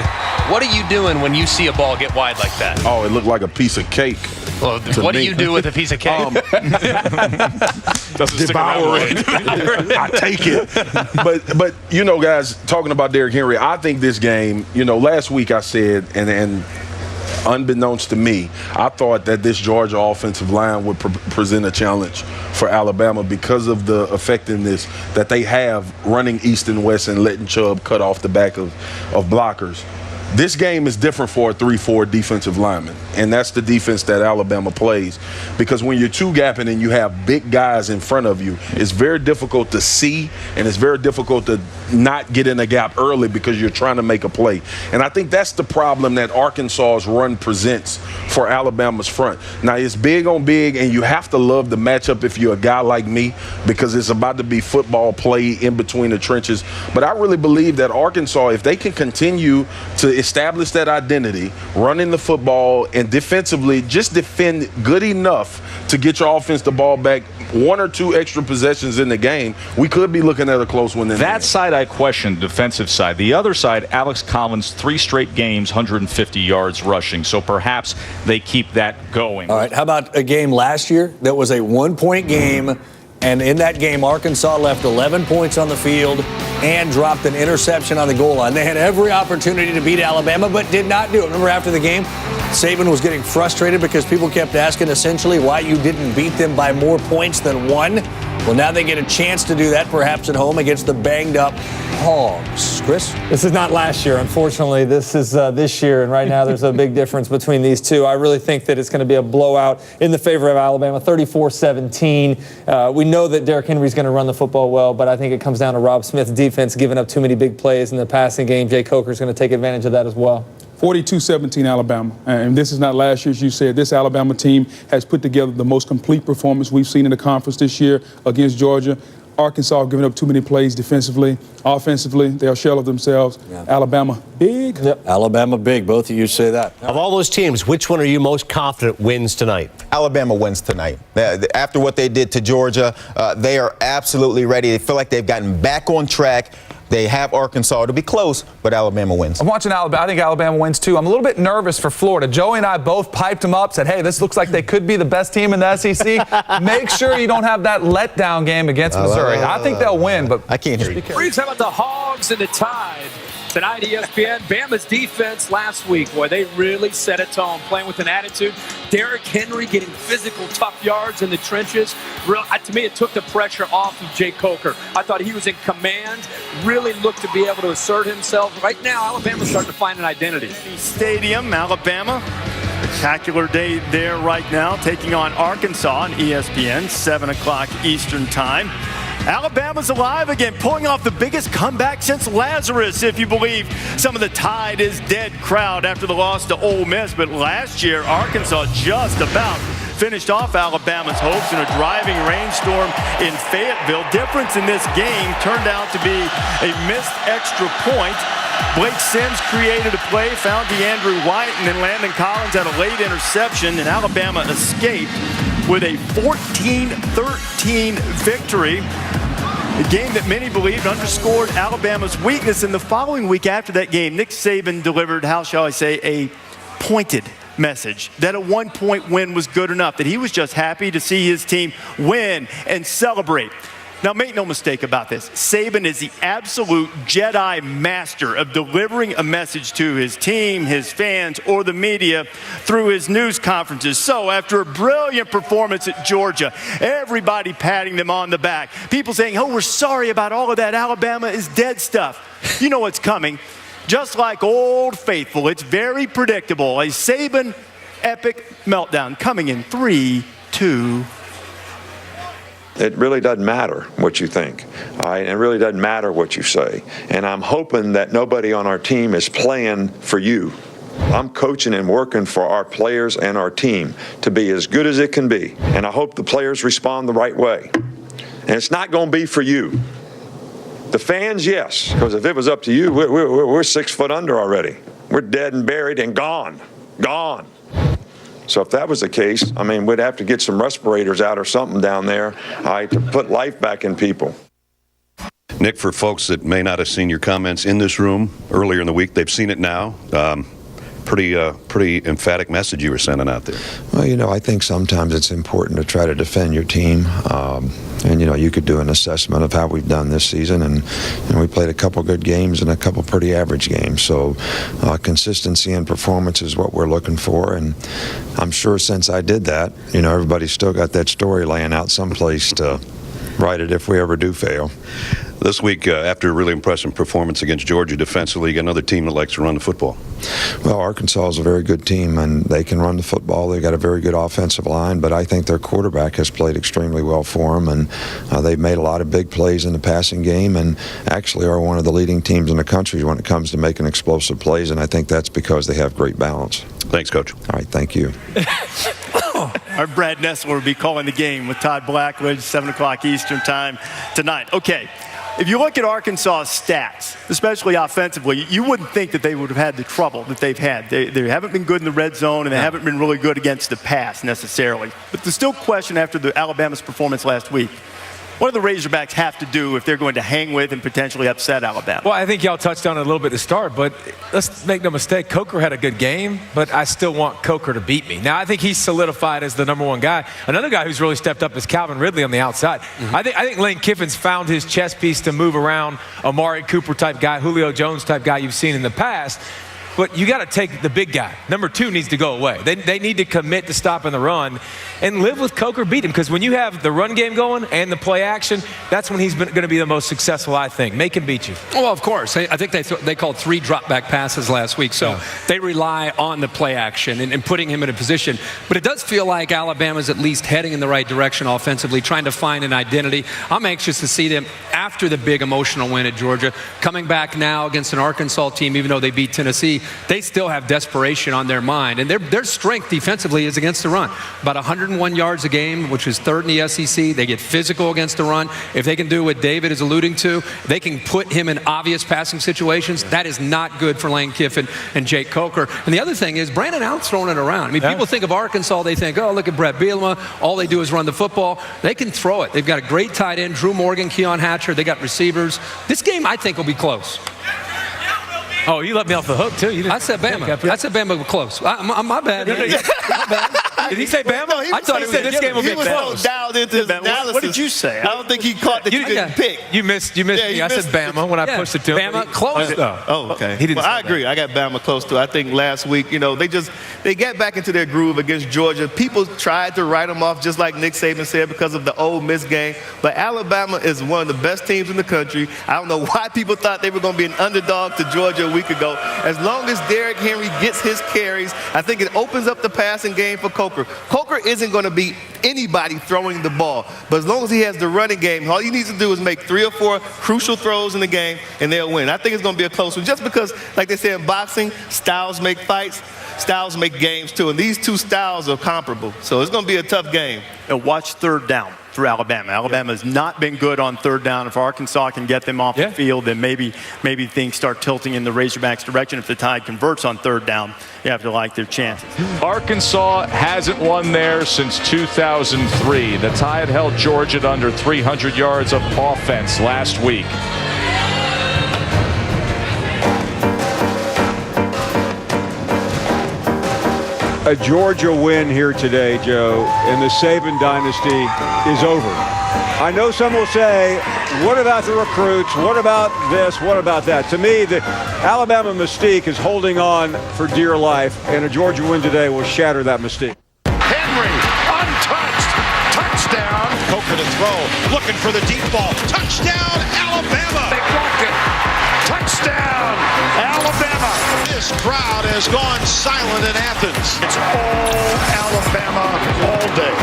What are you doing when you see a ball get wide like that? Oh, it looked like a piece of cake. Well, what do you do with a piece of cake? Devour it. I take it. But you know, guys, talking about Derrick Henry, I think this game, you know, last week I said, and unbeknownst to me, I thought that this Georgia offensive line would present a challenge for Alabama because of the effectiveness that they have running east and west and letting Chubb cut off the back of blockers. This game is different for a 3-4 defensive lineman, and that's the defense that Alabama plays, because when you're two-gapping and you have big guys in front of you, it's very difficult to see, and it's very difficult to not get in a gap early because you're trying to make a play. And I think that's the problem that Arkansas's run presents for Alabama's front. Now, it's big on big, and you have to love the matchup if you're a guy like me, because it's about to be football play in between the trenches. But I really believe that Arkansas, if they can continue to establish that identity, running the football, and defensively just defend good enough to get your offense the ball back 1 or 2 extra possessions in the game, we could be looking at a close one. That side I question, defensive side. The other side, Alex Collins, 3 straight games, 150 yards rushing. So perhaps they keep that going. All right, how about a game last year that was a 1-point game, and in that game, Arkansas left 11 points on the field and dropped an interception on the goal line. They had every opportunity to beat Alabama, but did not do it. Remember, after the game, Saban was getting frustrated because people kept asking essentially why you didn't beat them by more points than 1. Well, now they get a chance to do that, perhaps at home against the banged-up Hogs. Chris? This is not last year, unfortunately. This is this year, and right now there's a big difference between these two. I really think that it's going to be a blowout in the favor of Alabama, 34-17. We know that Derrick Henry's going to run the football well, but I think it comes down to Rob Smith's defense giving up too many big plays in the passing game. Jay Coker's going to take advantage of that as well. 42-17 Alabama. And this is not last year, as you said. This Alabama team has put together the most complete performance we've seen in the conference this year against Georgia. Arkansas giving up too many plays defensively. Offensively, they're a shell of themselves. Yeah. Alabama, big. Yep. Alabama, big. Both of you say that. Of all those teams, which one are you most confident wins tonight? Alabama wins tonight. After what they did to Georgia, they are absolutely ready. They feel like they've gotten back on track. They have Arkansas to be close, but Alabama wins. I'm watching Alabama. I think Alabama wins, too. I'm a little bit nervous for Florida. Joey and I both piped them up, said, hey, this looks like they could be the best team in the SEC. Make sure you don't have that letdown game against Missouri. I think they'll win, but I can't hear you. Freaks, how about the Hogs and the Tide? Tonight, ESPN, Bama's defense last week, boy, they really set a tone, playing with an attitude. Derrick Henry getting physical, tough yards in the trenches. To me, it took the pressure off of Jay Coker. I thought he was in command, really looked to be able to assert himself. Right now, Alabama's starting to find an identity. Stadium, Alabama. Spectacular day there right now, taking on Arkansas on ESPN, 7 o'clock Eastern time. Alabama's alive again, pulling off the biggest comeback since Lazarus, if you believe some of the Tide is dead crowd after the loss to Ole Miss. But last year, Arkansas just about finished off Alabama's hopes in a driving rainstorm in Fayetteville. Difference in this game turned out to be a missed extra point. Blake Sims created a play, found DeAndre White, and then Landon Collins had a late interception, and Alabama escaped with a 14-13 victory. A game that many believed underscored Alabama's weakness. In the following week after that game, Nick Saban delivered, how shall I say, a pointed message that a one-point win was good enough, that he was just happy to see his team win and celebrate. Now, make no mistake about this. Saban is the absolute Jedi master of delivering a message to his team, his fans, or the media through his news conferences. So, after a brilliant performance at Georgia, everybody patting them on the back, people saying, oh, we're sorry about all of that Alabama is dead stuff. You know what's coming. Just like Old Faithful, it's very predictable. A Saban epic meltdown coming in 3, 2. It really doesn't matter what you think, all right? It really doesn't matter what you say. And I'm hoping that nobody on our team is playing for you. I'm coaching and working for our players and our team to be as good as it can be. And I hope the players respond the right way. And it's not going to be for you. The fans, yes, because if it was up to you, we're 6 foot under already. We're dead and buried and gone. So if that was the case, I mean, we'd have to get some respirators out or something down there to put life back in people. Nick, for folks that may not have seen your comments in this room earlier in the week, they've seen it now. Pretty emphatic message you were sending out there. Well, you know, I think sometimes it's important to try to defend your team. And, you know, you could do an assessment of how we've done this season. And, you know, we played a couple good games and a couple pretty average games. So consistency and performance is what we're looking for. And I'm sure since I did that, you know, everybody's still got that story laying out someplace to write it if we ever do fail. This week, after a really impressive performance against Georgia defensively, you got another team that likes to run the football. Well, Arkansas is a very good team, and they can run the football. They've got a very good offensive line, but I think their quarterback has played extremely well for them, and they've made a lot of big plays in the passing game and actually are one of the leading teams in the country when it comes to making explosive plays, and I think that's because they have great balance. Thanks, Coach. All right, thank you. Our Brad Nessler will be calling the game with Todd Blackledge, 7 o'clock Eastern time tonight. Okay. If you look at Arkansas's stats, especially offensively, you wouldn't think that they would have had the trouble that they've had. They haven't been good in the red zone, and they haven't been really good against the pass necessarily. But there's still question after the Alabama's performance last week. What do the Razorbacks have to do if they're going to hang with and potentially upset Alabama? Well, I think y'all touched on it a little bit to start, but let's make no mistake, Coker had a good game, but I still want Coker to beat me. Now, I think he's solidified as the number one guy. Another guy who's really stepped up is Calvin Ridley on the outside. Mm-hmm. I think Lane Kiffin's found his chess piece to move around Amari Cooper type guy, Julio Jones type guy you've seen in the past. But you got to take the big guy. Number 2 needs to go away. They need to commit to stopping the run and live with Coker, beat him. Because when you have the run game going and the play action, that's when he's going to be the most successful, I think. Make him beat you. Well, of course. I think they called 3 drop-back passes last week. So they rely on the play action and putting him in a position. But it does feel like Alabama's at least heading in the right direction offensively, trying to find an identity. I'm anxious to see them after the big emotional win at Georgia, coming back now against an Arkansas team, even though they beat Tennessee. They still have desperation on their mind. And their strength defensively is against the run. About 101 yards a game, which is 3rd in the SEC. They get physical against the run. If they can do what David is alluding to, they can put him in obvious passing situations. That is not good for Lane Kiffin and Jake Coker. And the other thing is Brandon Allen's throwing it around. I mean, people think of Arkansas, they think, oh, look at Brett Bielema. All they do is run the football. They can throw it. They've got a great tight end, Drew Morgan, Keon Hatcher. They got receivers. This game, I think, will be close. Oh, you let me off the hook, too. I said Bama. I said Bama was close. My bad. My bad. Did he say Bama? No, I thought this game would be He was so dialed into his analysis. What did you say? I don't think he caught that you didn't pick. You missed me. I said Bama when I pushed it to him. Bama close. Oh, okay. He didn't I agree. I got Bama close to. I think last week, you know, they got back into their groove against Georgia. People tried to write them off, just like Nick Saban said, because of the Ole Miss game. But Alabama is one of the best teams in the country. I don't know why people thought they were going to be an underdog to Georgia a week ago. As long as Derrick Henry gets his carries, I think it opens up the passing game for Coker. Coker. Coker isn't going to beat anybody throwing the ball. But as long as he has the running game, all he needs to do is make 3 or 4 crucial throws in the game, and they'll win. I think it's going to be a close one just because, like they say in boxing, styles make fights, styles make games too. And these two styles are comparable. So it's going to be a tough game. And watch third down for Alabama. Alabama has not been good on third down. If Arkansas can get them off the field, then maybe things start tilting in the Razorbacks' direction. If the Tide converts on third down, you have to like their chances. Arkansas hasn't won there since 2003. The Tide held Georgia to under 300 yards of offense last week. A Georgia win here today, Joe, and the Saban dynasty is over. I know some will say, what about the recruits? What about this? What about that? To me, the Alabama mystique is holding on for dear life, and a Georgia win today will shatter that mystique. Henry, untouched, touchdown. Coker to throw, looking for the deep ball. Touchdown, Alabama. They blocked it. Touchdown, Alabama. This crowd has gone silent in Athens. It's all Alabama all day.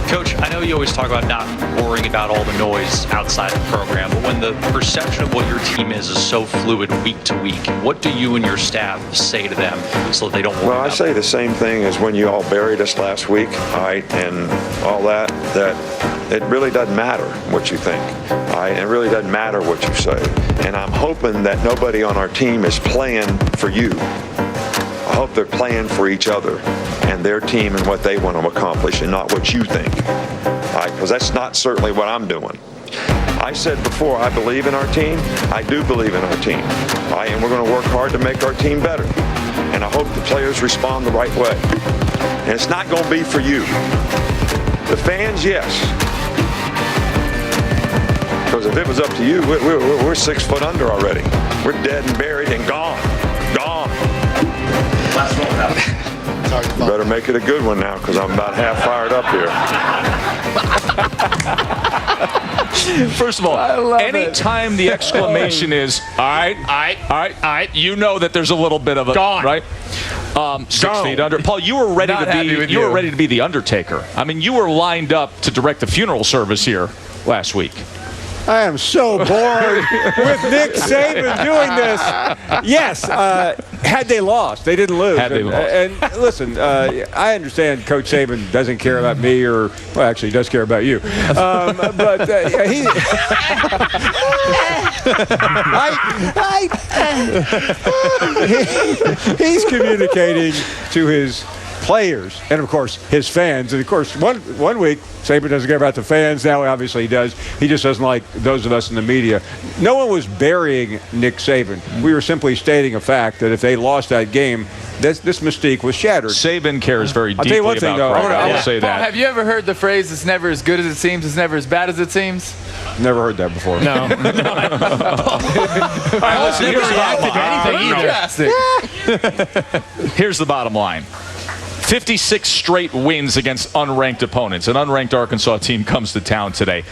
Coach, I know you always talk about not worrying about all the noise outside the program, but when the perception of what your team is so fluid week to week, what do you and your staff say to them so they don't worry Well, I about say the same thing as when you all buried us last week, all right, and all that it really doesn't matter what you think, all right? It really doesn't matter what you say. And I'm hoping that nobody on our team is playing for you. I hope they're playing for each other and their team and what they want to accomplish and not what you think, all right? Because that's not certainly what I'm doing. I said before, I believe in our team. I do believe in our team, all right? And we're going to work hard to make our team better. And I hope the players respond the right way. And it's not going to be for you. The fans, yes. Because if it was up to you, we're 6 foot under already. We're dead and buried and gone. Gone. Last one without. You better make it a good one now, because I'm about half fired up here. First of all, anytime the exclamation is, all right, you know that there's a little bit of a, Gone. right? 6 feet under. Paul, you were ready to be the Undertaker. I mean, you were lined up to direct the funeral service here last week. I am so bored with Nick Saban doing this. Yes, had they lost, they didn't lose. Had they lost. And listen, I understand Coach Saban doesn't care about me, or well, actually, he does care about you. But he's communicating to his players and, of course, his fans. And, of course, one week, Saban doesn't care about the fans. Now, obviously, he does. He just doesn't like those of us in the media. No one was burying Nick Saban. We were simply stating a fact that if they lost that game, this mystique was shattered. Saban cares very deeply I'll tell you one thing, though. I will say Paul, that. have you ever heard the phrase, it's never as good as it seems, it's never as bad as it seems? Never heard that before. No. Here's the bottom line. 56 straight wins against unranked opponents. An unranked Arkansas team comes to town today.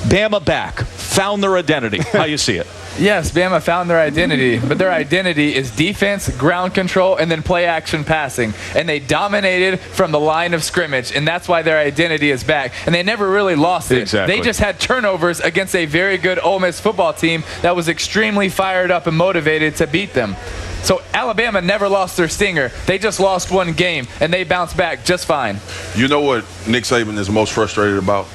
Bama back, found their identity. How you see it? Yes, Bama found their identity, but their identity is defense, ground control, and then play action passing. And they dominated from the line of scrimmage, and that's why their identity is back. And they never really lost it. Exactly. They just had turnovers against a very good Ole Miss football team that was extremely fired up and motivated to beat them. So Alabama never lost their stinger. They just lost one game, and they bounced back just fine. You know what Nick Saban is most frustrated about?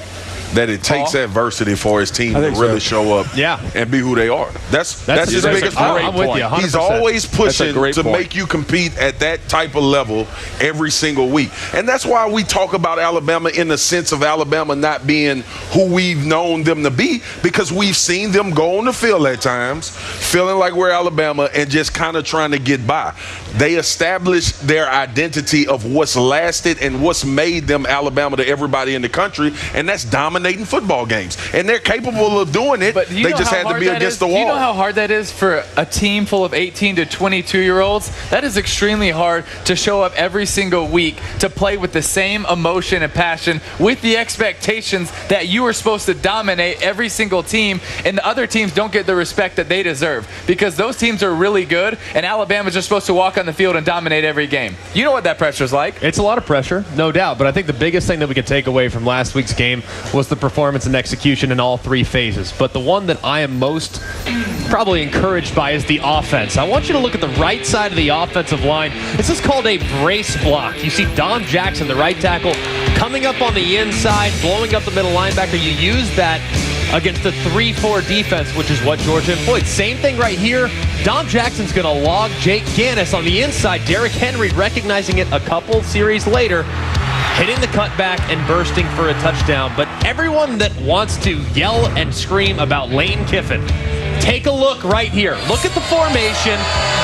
That it takes adversity for his team to really show up and be who they are. That's his biggest point. I'm with you, 100%. He's always pushing to point. make you compete at that type of level every single week. And that's why we talk about Alabama in the sense of Alabama not being who we've known them to be, because we've seen them go on the field at times feeling like we're Alabama and just kind of trying to get by. They established their identity of what's lasted and what's made them Alabama to everybody in the country, and that's dominant dominating football games. And they're capable of doing it. But they just had to be against the wall. Do you know how hard that is for a team full of 18 to 22-year-olds? That is extremely hard to show up every single week to play with the same emotion and passion with the expectations that you are supposed to dominate every single team, and the other teams don't get the respect that they deserve because those teams are really good, and Alabama's just supposed to walk on the field and dominate every game. You know what that pressure's like. It's a lot of pressure, no doubt, but I think the biggest thing that we could take away from last week's game was the performance and execution in all three phases. But the one that I am most probably encouraged by is the offense. I want you to look at the right side of the offensive line. This is called a brace block. You see Dom Jackson, the right tackle, coming up on the inside, blowing up the middle linebacker. You use that against the 3-4 defense, which is what Georgia employed. Same thing right here. Dom Jackson's going to log Jake Gannis on the inside. Derrick Henry recognizing it a couple series later, hitting the cutback and bursting for a touchdown. But everyone that wants to yell and scream about Lane Kiffin, take a look right here. Look at the formation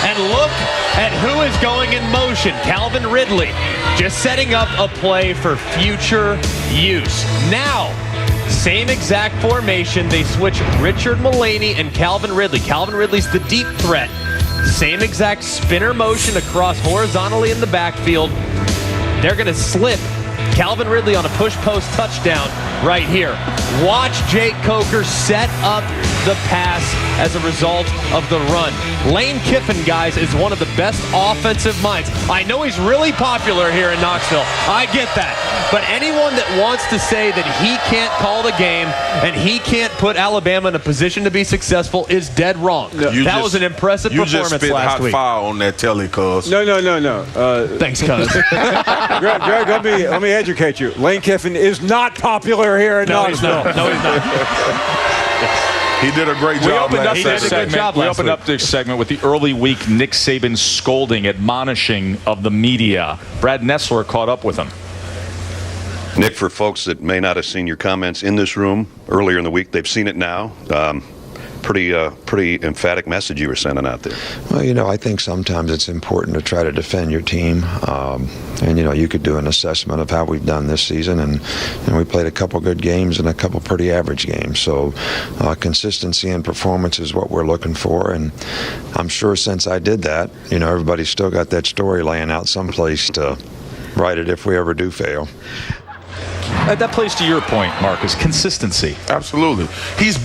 and look at who is going in motion. Calvin Ridley just setting up a play for future use. Now, same exact formation. They switch Richard Mullaney and Calvin Ridley. Calvin Ridley's the deep threat. Same exact spinner motion across horizontally in the backfield. They're going to slip Calvin Ridley on a push-post touchdown right here. Watch Jake Coker set up the pass as a result of the run. Lane Kiffin, guys, is one of the best offensive minds. I know he's really popular here in Knoxville. I get that. But anyone that wants to say that he can't call the game and he can't put Alabama in a position to be successful is dead wrong. That was an impressive performance last week. You just spit hot fire on that telly, cuz. No. Thanks, cuz. Greg, let me educate you. Lane Kiffin is not popular here in Knoxville. No, he's not. He did a great job. We opened up this segment with the early week Nick Saban scolding, admonishing of the media. Brad Nessler caught up with him. Nick, for folks that may not have seen your comments in this room earlier in the week, they've seen it now. Pretty emphatic message you were sending out there. Well, I think sometimes it's important to try to defend your team. And you could do an assessment of how we've done this season. And we played a couple good games and a couple pretty average games. So consistency in performance is what we're looking for. And I'm sure since I did that, everybody's still got that story laying out someplace to write it if we ever do fail. That plays to your point, Marcus, consistency. Absolutely. He's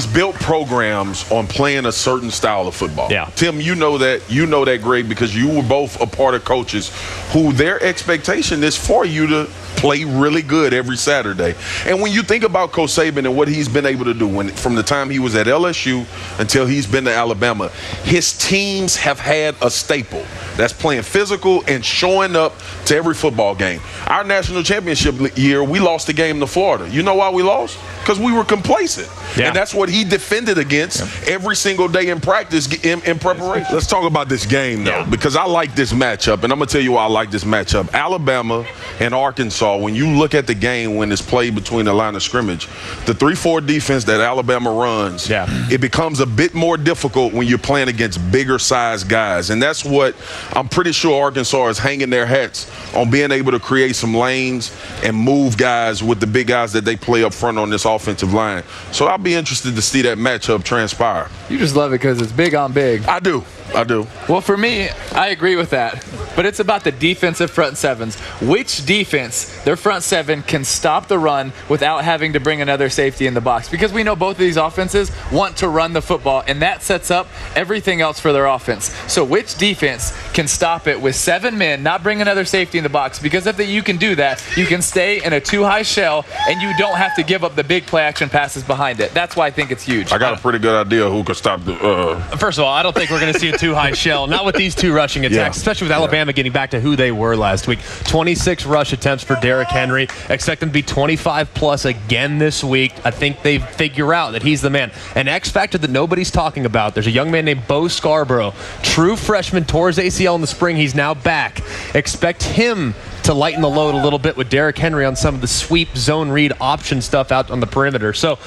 built programs on playing a certain style of football. Yeah. Tim, you know that, Greg, because you were both a part of coaches who their expectation is for you to play really good every Saturday. And when you think about Coach Saban and what he's been able to do from the time he was at LSU until he's been to Alabama, his teams have had a staple. That's playing physical and showing up to every football game. Our national championship year, we lost the game to Florida. You know why we lost? Because we were complacent. Yeah. And that's what he defended against every single day in practice in preparation. Let's talk about this game, though, because I like this matchup, and I'm going to tell you why I like this matchup. Alabama and Arkansas, when you look at the game when it's played between the line of scrimmage, the 3-4 defense that Alabama runs, it becomes a bit more difficult when you're playing against bigger-sized guys. And that's what I'm pretty sure Arkansas is hanging their hats on, being able to create some lanes and move guys with the big guys that they play up front on this offensive line. So I'll be interested to see that matchup transpire. You just love it because it's big on big. I do. Well, for me, I agree with that. But it's about the defensive front sevens. Which defense, their front seven, can stop the run without having to bring another safety in the box? Because we know both of these offenses want to run the football, and that sets up everything else for their offense. So which defense can stop it with 7 men, not bring another safety in the box? Because if you can do that, you can stay in a too-high shell, and you don't have to give up the big play-action passes behind it. That's why I think it's huge. I got a pretty good idea who could stop the First of all, I don't think we're going to see a too-high shell. Not with these two rushing attacks, especially with Alabama getting back to who they were last week. 26 rush attempts for Derrick Henry. Expect him to be 25-plus again this week. I think they figure out that he's the man. An X factor that nobody's talking about. There's a young man named Bo Scarborough. True freshman, tore his ACL in the spring. He's now back. Expect him to to lighten the load a little bit with Derrick Henry on some of the sweep, zone read, option stuff out on the perimeter. So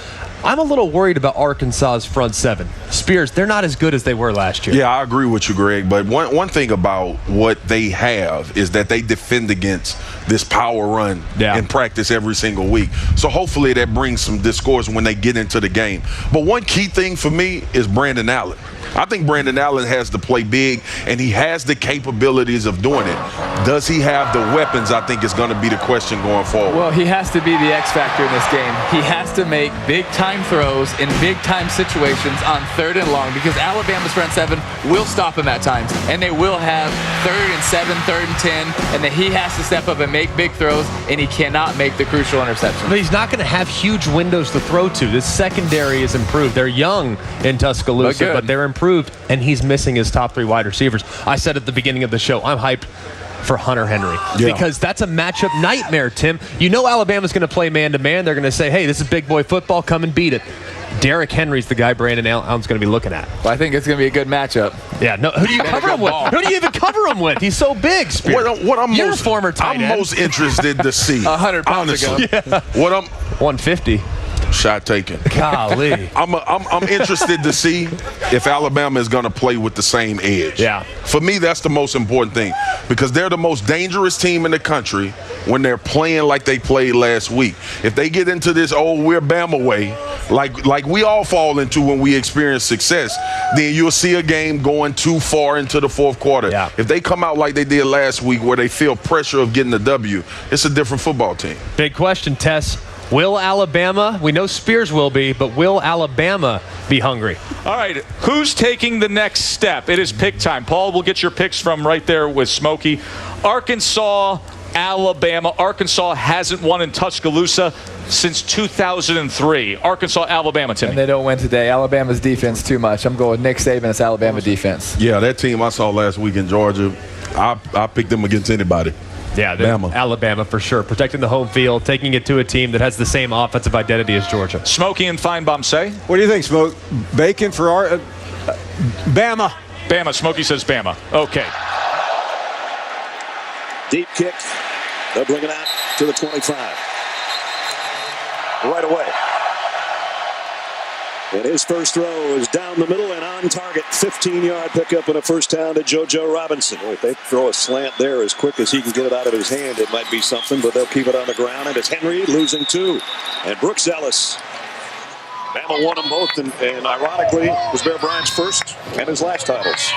I'm a little worried about Arkansas's front seven. Spears, they're not as good as they were last year. Yeah, I agree with you, Greg. But one thing about what they have is that they defend against this power run in practice every single week. So hopefully that brings some discourse when they get into the game. But one key thing for me is Brandon Allen. I think Brandon Allen has to play big, and he has the capabilities of doing it. Does he have the weapons, I think, is going to be the question going forward. Well, he has to be the X factor in this game. He has to make big-time throws in big-time situations on 3rd and long, because Alabama's front seven will stop him at times, and they will have 3rd and 7, 3rd and 10, and then he has to step up and make big throws, and he cannot make the crucial interception. But he's not going to have huge windows to throw to. This secondary is improved. They're young in Tuscaloosa, but they're improved, and he's missing his top 3 wide receivers. I said at the beginning of the show, I'm hyped for Hunter Henry because that's a matchup nightmare, Tim. You know Alabama's going to play man-to-man. They're going to say, hey, this is big boy football. Come and beat it. Derrick Henry's the guy Brandon Allen's going to be looking at. Well, I think it's going to be a good matchup. Yeah, no. Who do you cover him with? Who do you even cover him with? He's so big, Spear. You're a former tight end. I'm most interested to see. 100 pounds honestly, ago. What I'm 150. Shot taken. Golly. I'm interested to see if Alabama is going to play with the same edge. Yeah. For me, that's the most important thing because they're the most dangerous team in the country when they're playing like they played last week. If they get into this we're Bama way, like we all fall into when we experience success, then you'll see a game going too far into the fourth quarter. Yeah. If they come out like they did last week where they feel pressure of getting the W, it's a different football team. Big question, Tess. Will Alabama, we know Spears will be, but will Alabama be hungry? All right, who's taking the next step? It is pick time. Paul, we'll get your picks from right there with Smokey. Arkansas, Alabama. Arkansas hasn't won in Tuscaloosa since 2003. Arkansas, Alabama, Timmy. And they don't win today. Alabama's defense too much. I'm going with Nick Saban's Alabama defense. Yeah, that team I saw last week in Georgia, I picked them against anybody. Yeah, Bama. Alabama for sure. Protecting the home field, taking it to a team that has the same offensive identity as Georgia. Smokey and Feinbaum say? What do you think, Smoke? Bacon for our Bama. Bama. Smokey says Bama. Okay. Deep kick. They'll bring it out to the 25. Right away. And his first throw is down the middle and on target. 15-yard pickup and a first down to JoJo Robinson. Well, if they throw a slant there as quick as he can get it out of his hand, it might be something, but they'll keep it on the ground. And it's Henry losing 2. And Brooks Ellis. Bama won them both, and ironically, was Bear Bryant's first and his last titles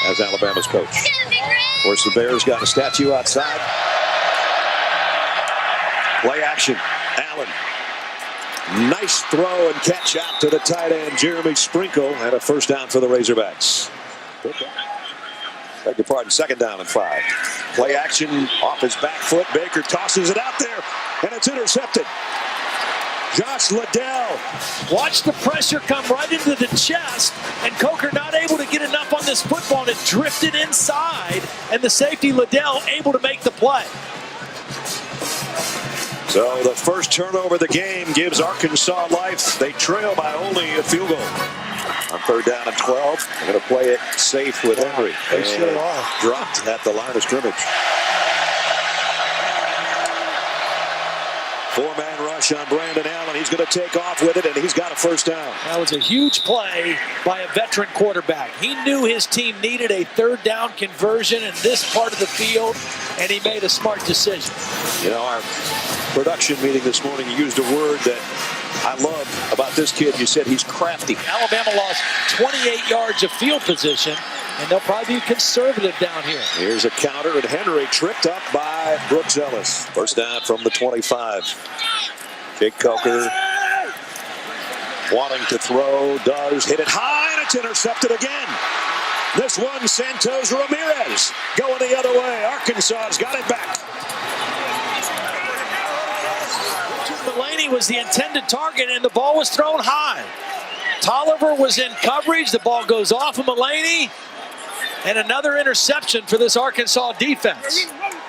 as Alabama's coach. Of course, the Bears got a statue outside. Play action. Allen. Nice throw and catch out to the tight end, Jeremy Sprinkle, and a first down for the Razorbacks. Beg your pardon, second down and 5. Play action off his back foot. Baker tosses it out there, and it's intercepted. Josh Liddell. Watch the pressure come right into the chest, and Coker not able to get enough on this football, and it drifted inside, and the safety Liddell able to make the play. So the first turnover of the game gives Arkansas life. They trail by only a field goal. On third down and 12, they're going to play it safe with Henry. They sure are. Dropped at the line of scrimmage. 4-man rush on Brandon Allen. He's going to take off with it, and he's got a first down. That was a huge play by a veteran quarterback. He knew his team needed a third down conversion in this part of the field, and he made a smart decision. You know, our production meeting this morning, you used a word that I love about this kid. You said he's crafty. Alabama lost 28 yards of field position, and they'll probably be conservative down here. Here's a counter, and Henry tripped up by Brooks Ellis. First down from the 25. Jake Coker wanting to throw, does hit it high, and it's intercepted again. This one, Santos Ramirez going the other way. Arkansas's got it back. Mulaney was the intended target, and the ball was thrown high. Tolliver was in coverage. The ball goes off of Mulaney, and another interception for this Arkansas defense.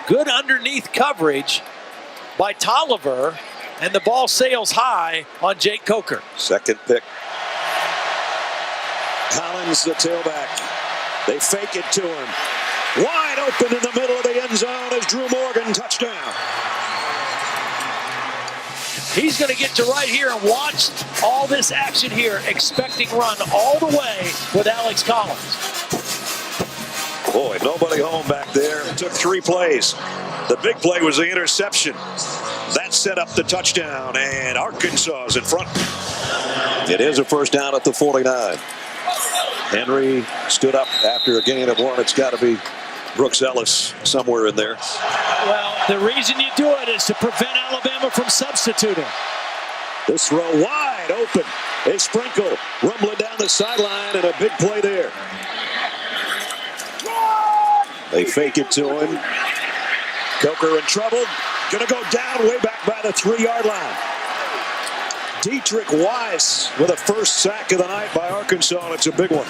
Good underneath coverage by Tolliver, and the ball sails high on Jake Coker. Second pick. Collins, the tailback. They fake it to him. Wide open in the middle of the end zone is Drew Morgan. Touchdown. He's going to get to right here and watch all this action here, expecting run all the way with Alex Collins. Boy, nobody home back there. It took 3 plays. The big play was the interception. That set up the touchdown, and Arkansas is in front. It is a first down at the 49. Henry stood up after a gain of 1. It's got to be Brooks Ellis somewhere in there. Well, the reason you do it is to prevent Alabama from substituting. This throw wide open. A sprinkle rumbling down the sideline, and a big play there. They fake it to him. Coker in trouble. Going to go down way back by the 3-yard line. Dietrich Weiss with a first sack of the night by Arkansas, and it's a big one.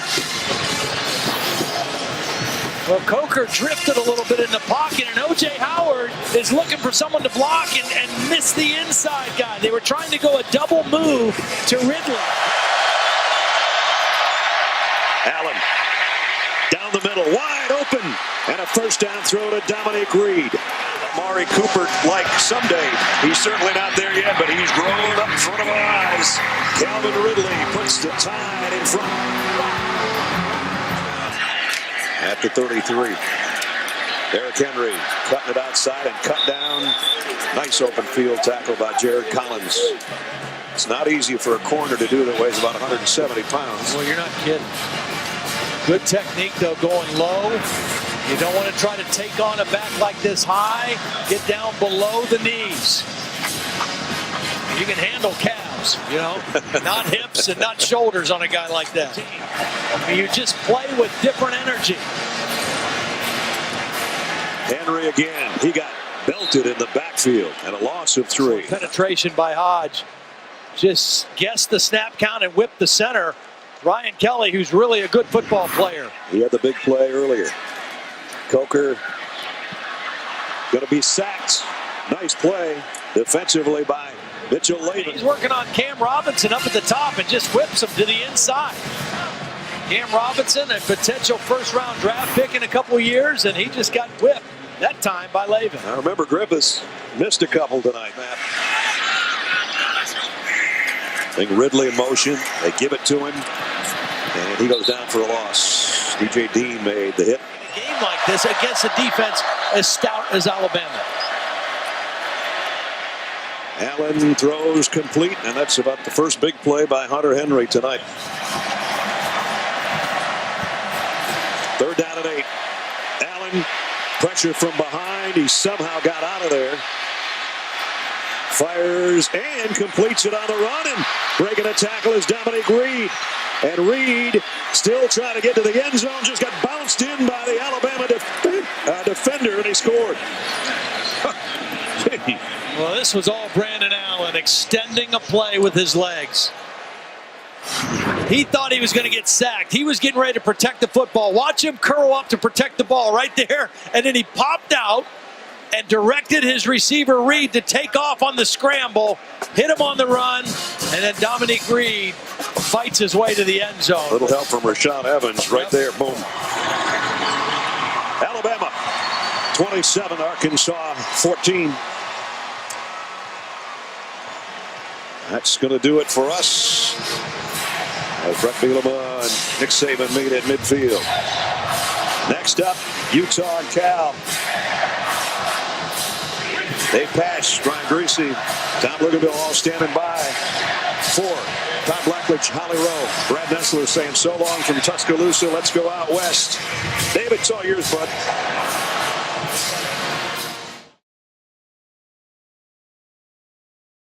Well, Coker drifted a little bit in the pocket, and O.J. Howard is looking for someone to block and miss the inside guy. They were trying to go a double move to Ridley. Allen down the middle, wide open, and a first down throw to Dominique Reed. Amari Cooper, like someday, he's certainly not there yet, but he's grown up in front of our eyes. Calvin Ridley puts the Tide in front. At the 33, Derrick Henry cutting it outside and cut down. Nice open field tackle by Jared Collins. It's not easy for a corner to do that weighs about 170 pounds. Well, you're not kidding. Good technique, though, going low. You don't want to try to take on a back like this high. Get down below the knees. You can handle calves, you know, not hips and not shoulders on a guy like that. You just play with different energy. Henry again. He got belted in the backfield and a loss of 3. Penetration by Hodge. Just guessed the snap count and whipped the center. Ryan Kelly, who's really a good football player. He had the big play earlier. Coker going to be sacked. Nice play defensively by Mitchell Latham. He's working on Cam Robinson up at the top and just whips him to the inside. Cam Robinson, a potential first-round draft pick in a couple years, and he just got whipped that time by Latham. I remember Griffiths missed a couple tonight, Matt. I think Ridley in motion. They give it to him, and he goes down for a loss. DJ Dean made the hit. A game like this against a defense as stout as Alabama. Allen throws complete, and that's about the first big play by Hunter Henry tonight. 3rd down and 8. Allen, pressure from behind. He somehow got out of there. Fires and completes it on the run, and breaking a tackle is Dominique Reed. And Reed still trying to get to the end zone, just got bounced in by the Alabama defender, and he scored. Well, this was all Brandon Allen extending a play with his legs. He thought he was going to get sacked. He was getting ready to protect the football. Watch him curl up to protect the ball right there. And then he popped out and directed his receiver, Reed, to take off on the scramble, hit him on the run, and then Dominique Reed fights his way to the end zone. A little help from Rashaan Evans right there. Boom. Alabama 27, Arkansas 14. That's going to do it for us. As Brett Bielema and Nick Saban meet at midfield. Next up, Utah and Cal. They pass. Brian Greasy, Tom Luganville all standing by. 4, Todd Blackledge, Holly Rowe. Brad Nessler saying so long from Tuscaloosa. Let's go out west. David, it's all yours, bud.